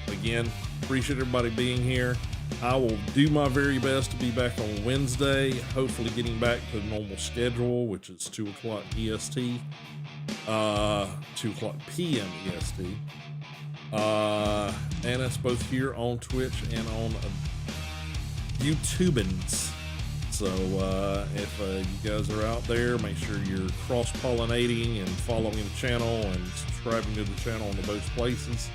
again, appreciate everybody being here. I will do my very best to be back on Wednesday, hopefully getting back to the normal schedule, which is 2 o'clock EST. 2 o'clock p.m. EST. And it's both here on Twitch and on YouTubins. So if you guys are out there, make sure you're cross-pollinating and following the channel and subscribing to the channel in both places.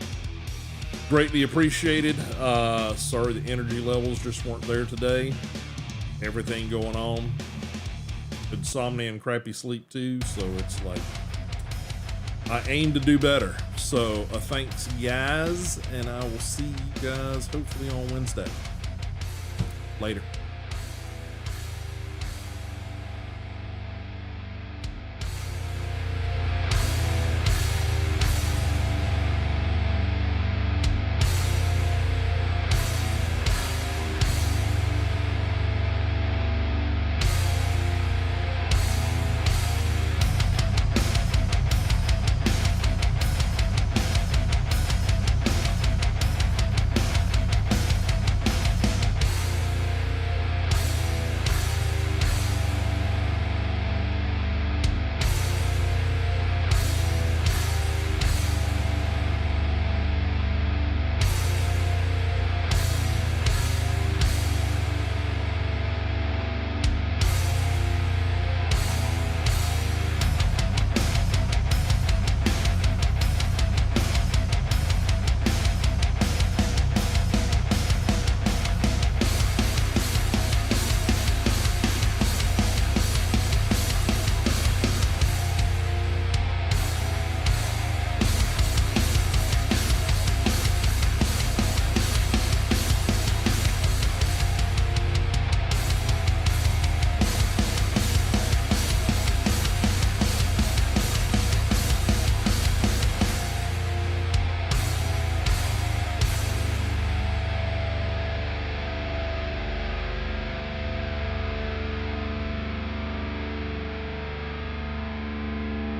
Greatly appreciated. Sorry the energy levels just weren't there today. Everything going on. Insomnia and crappy sleep too, so it's like I aim to do better. So thanks guys, and I will see you guys hopefully on Wednesday. Later.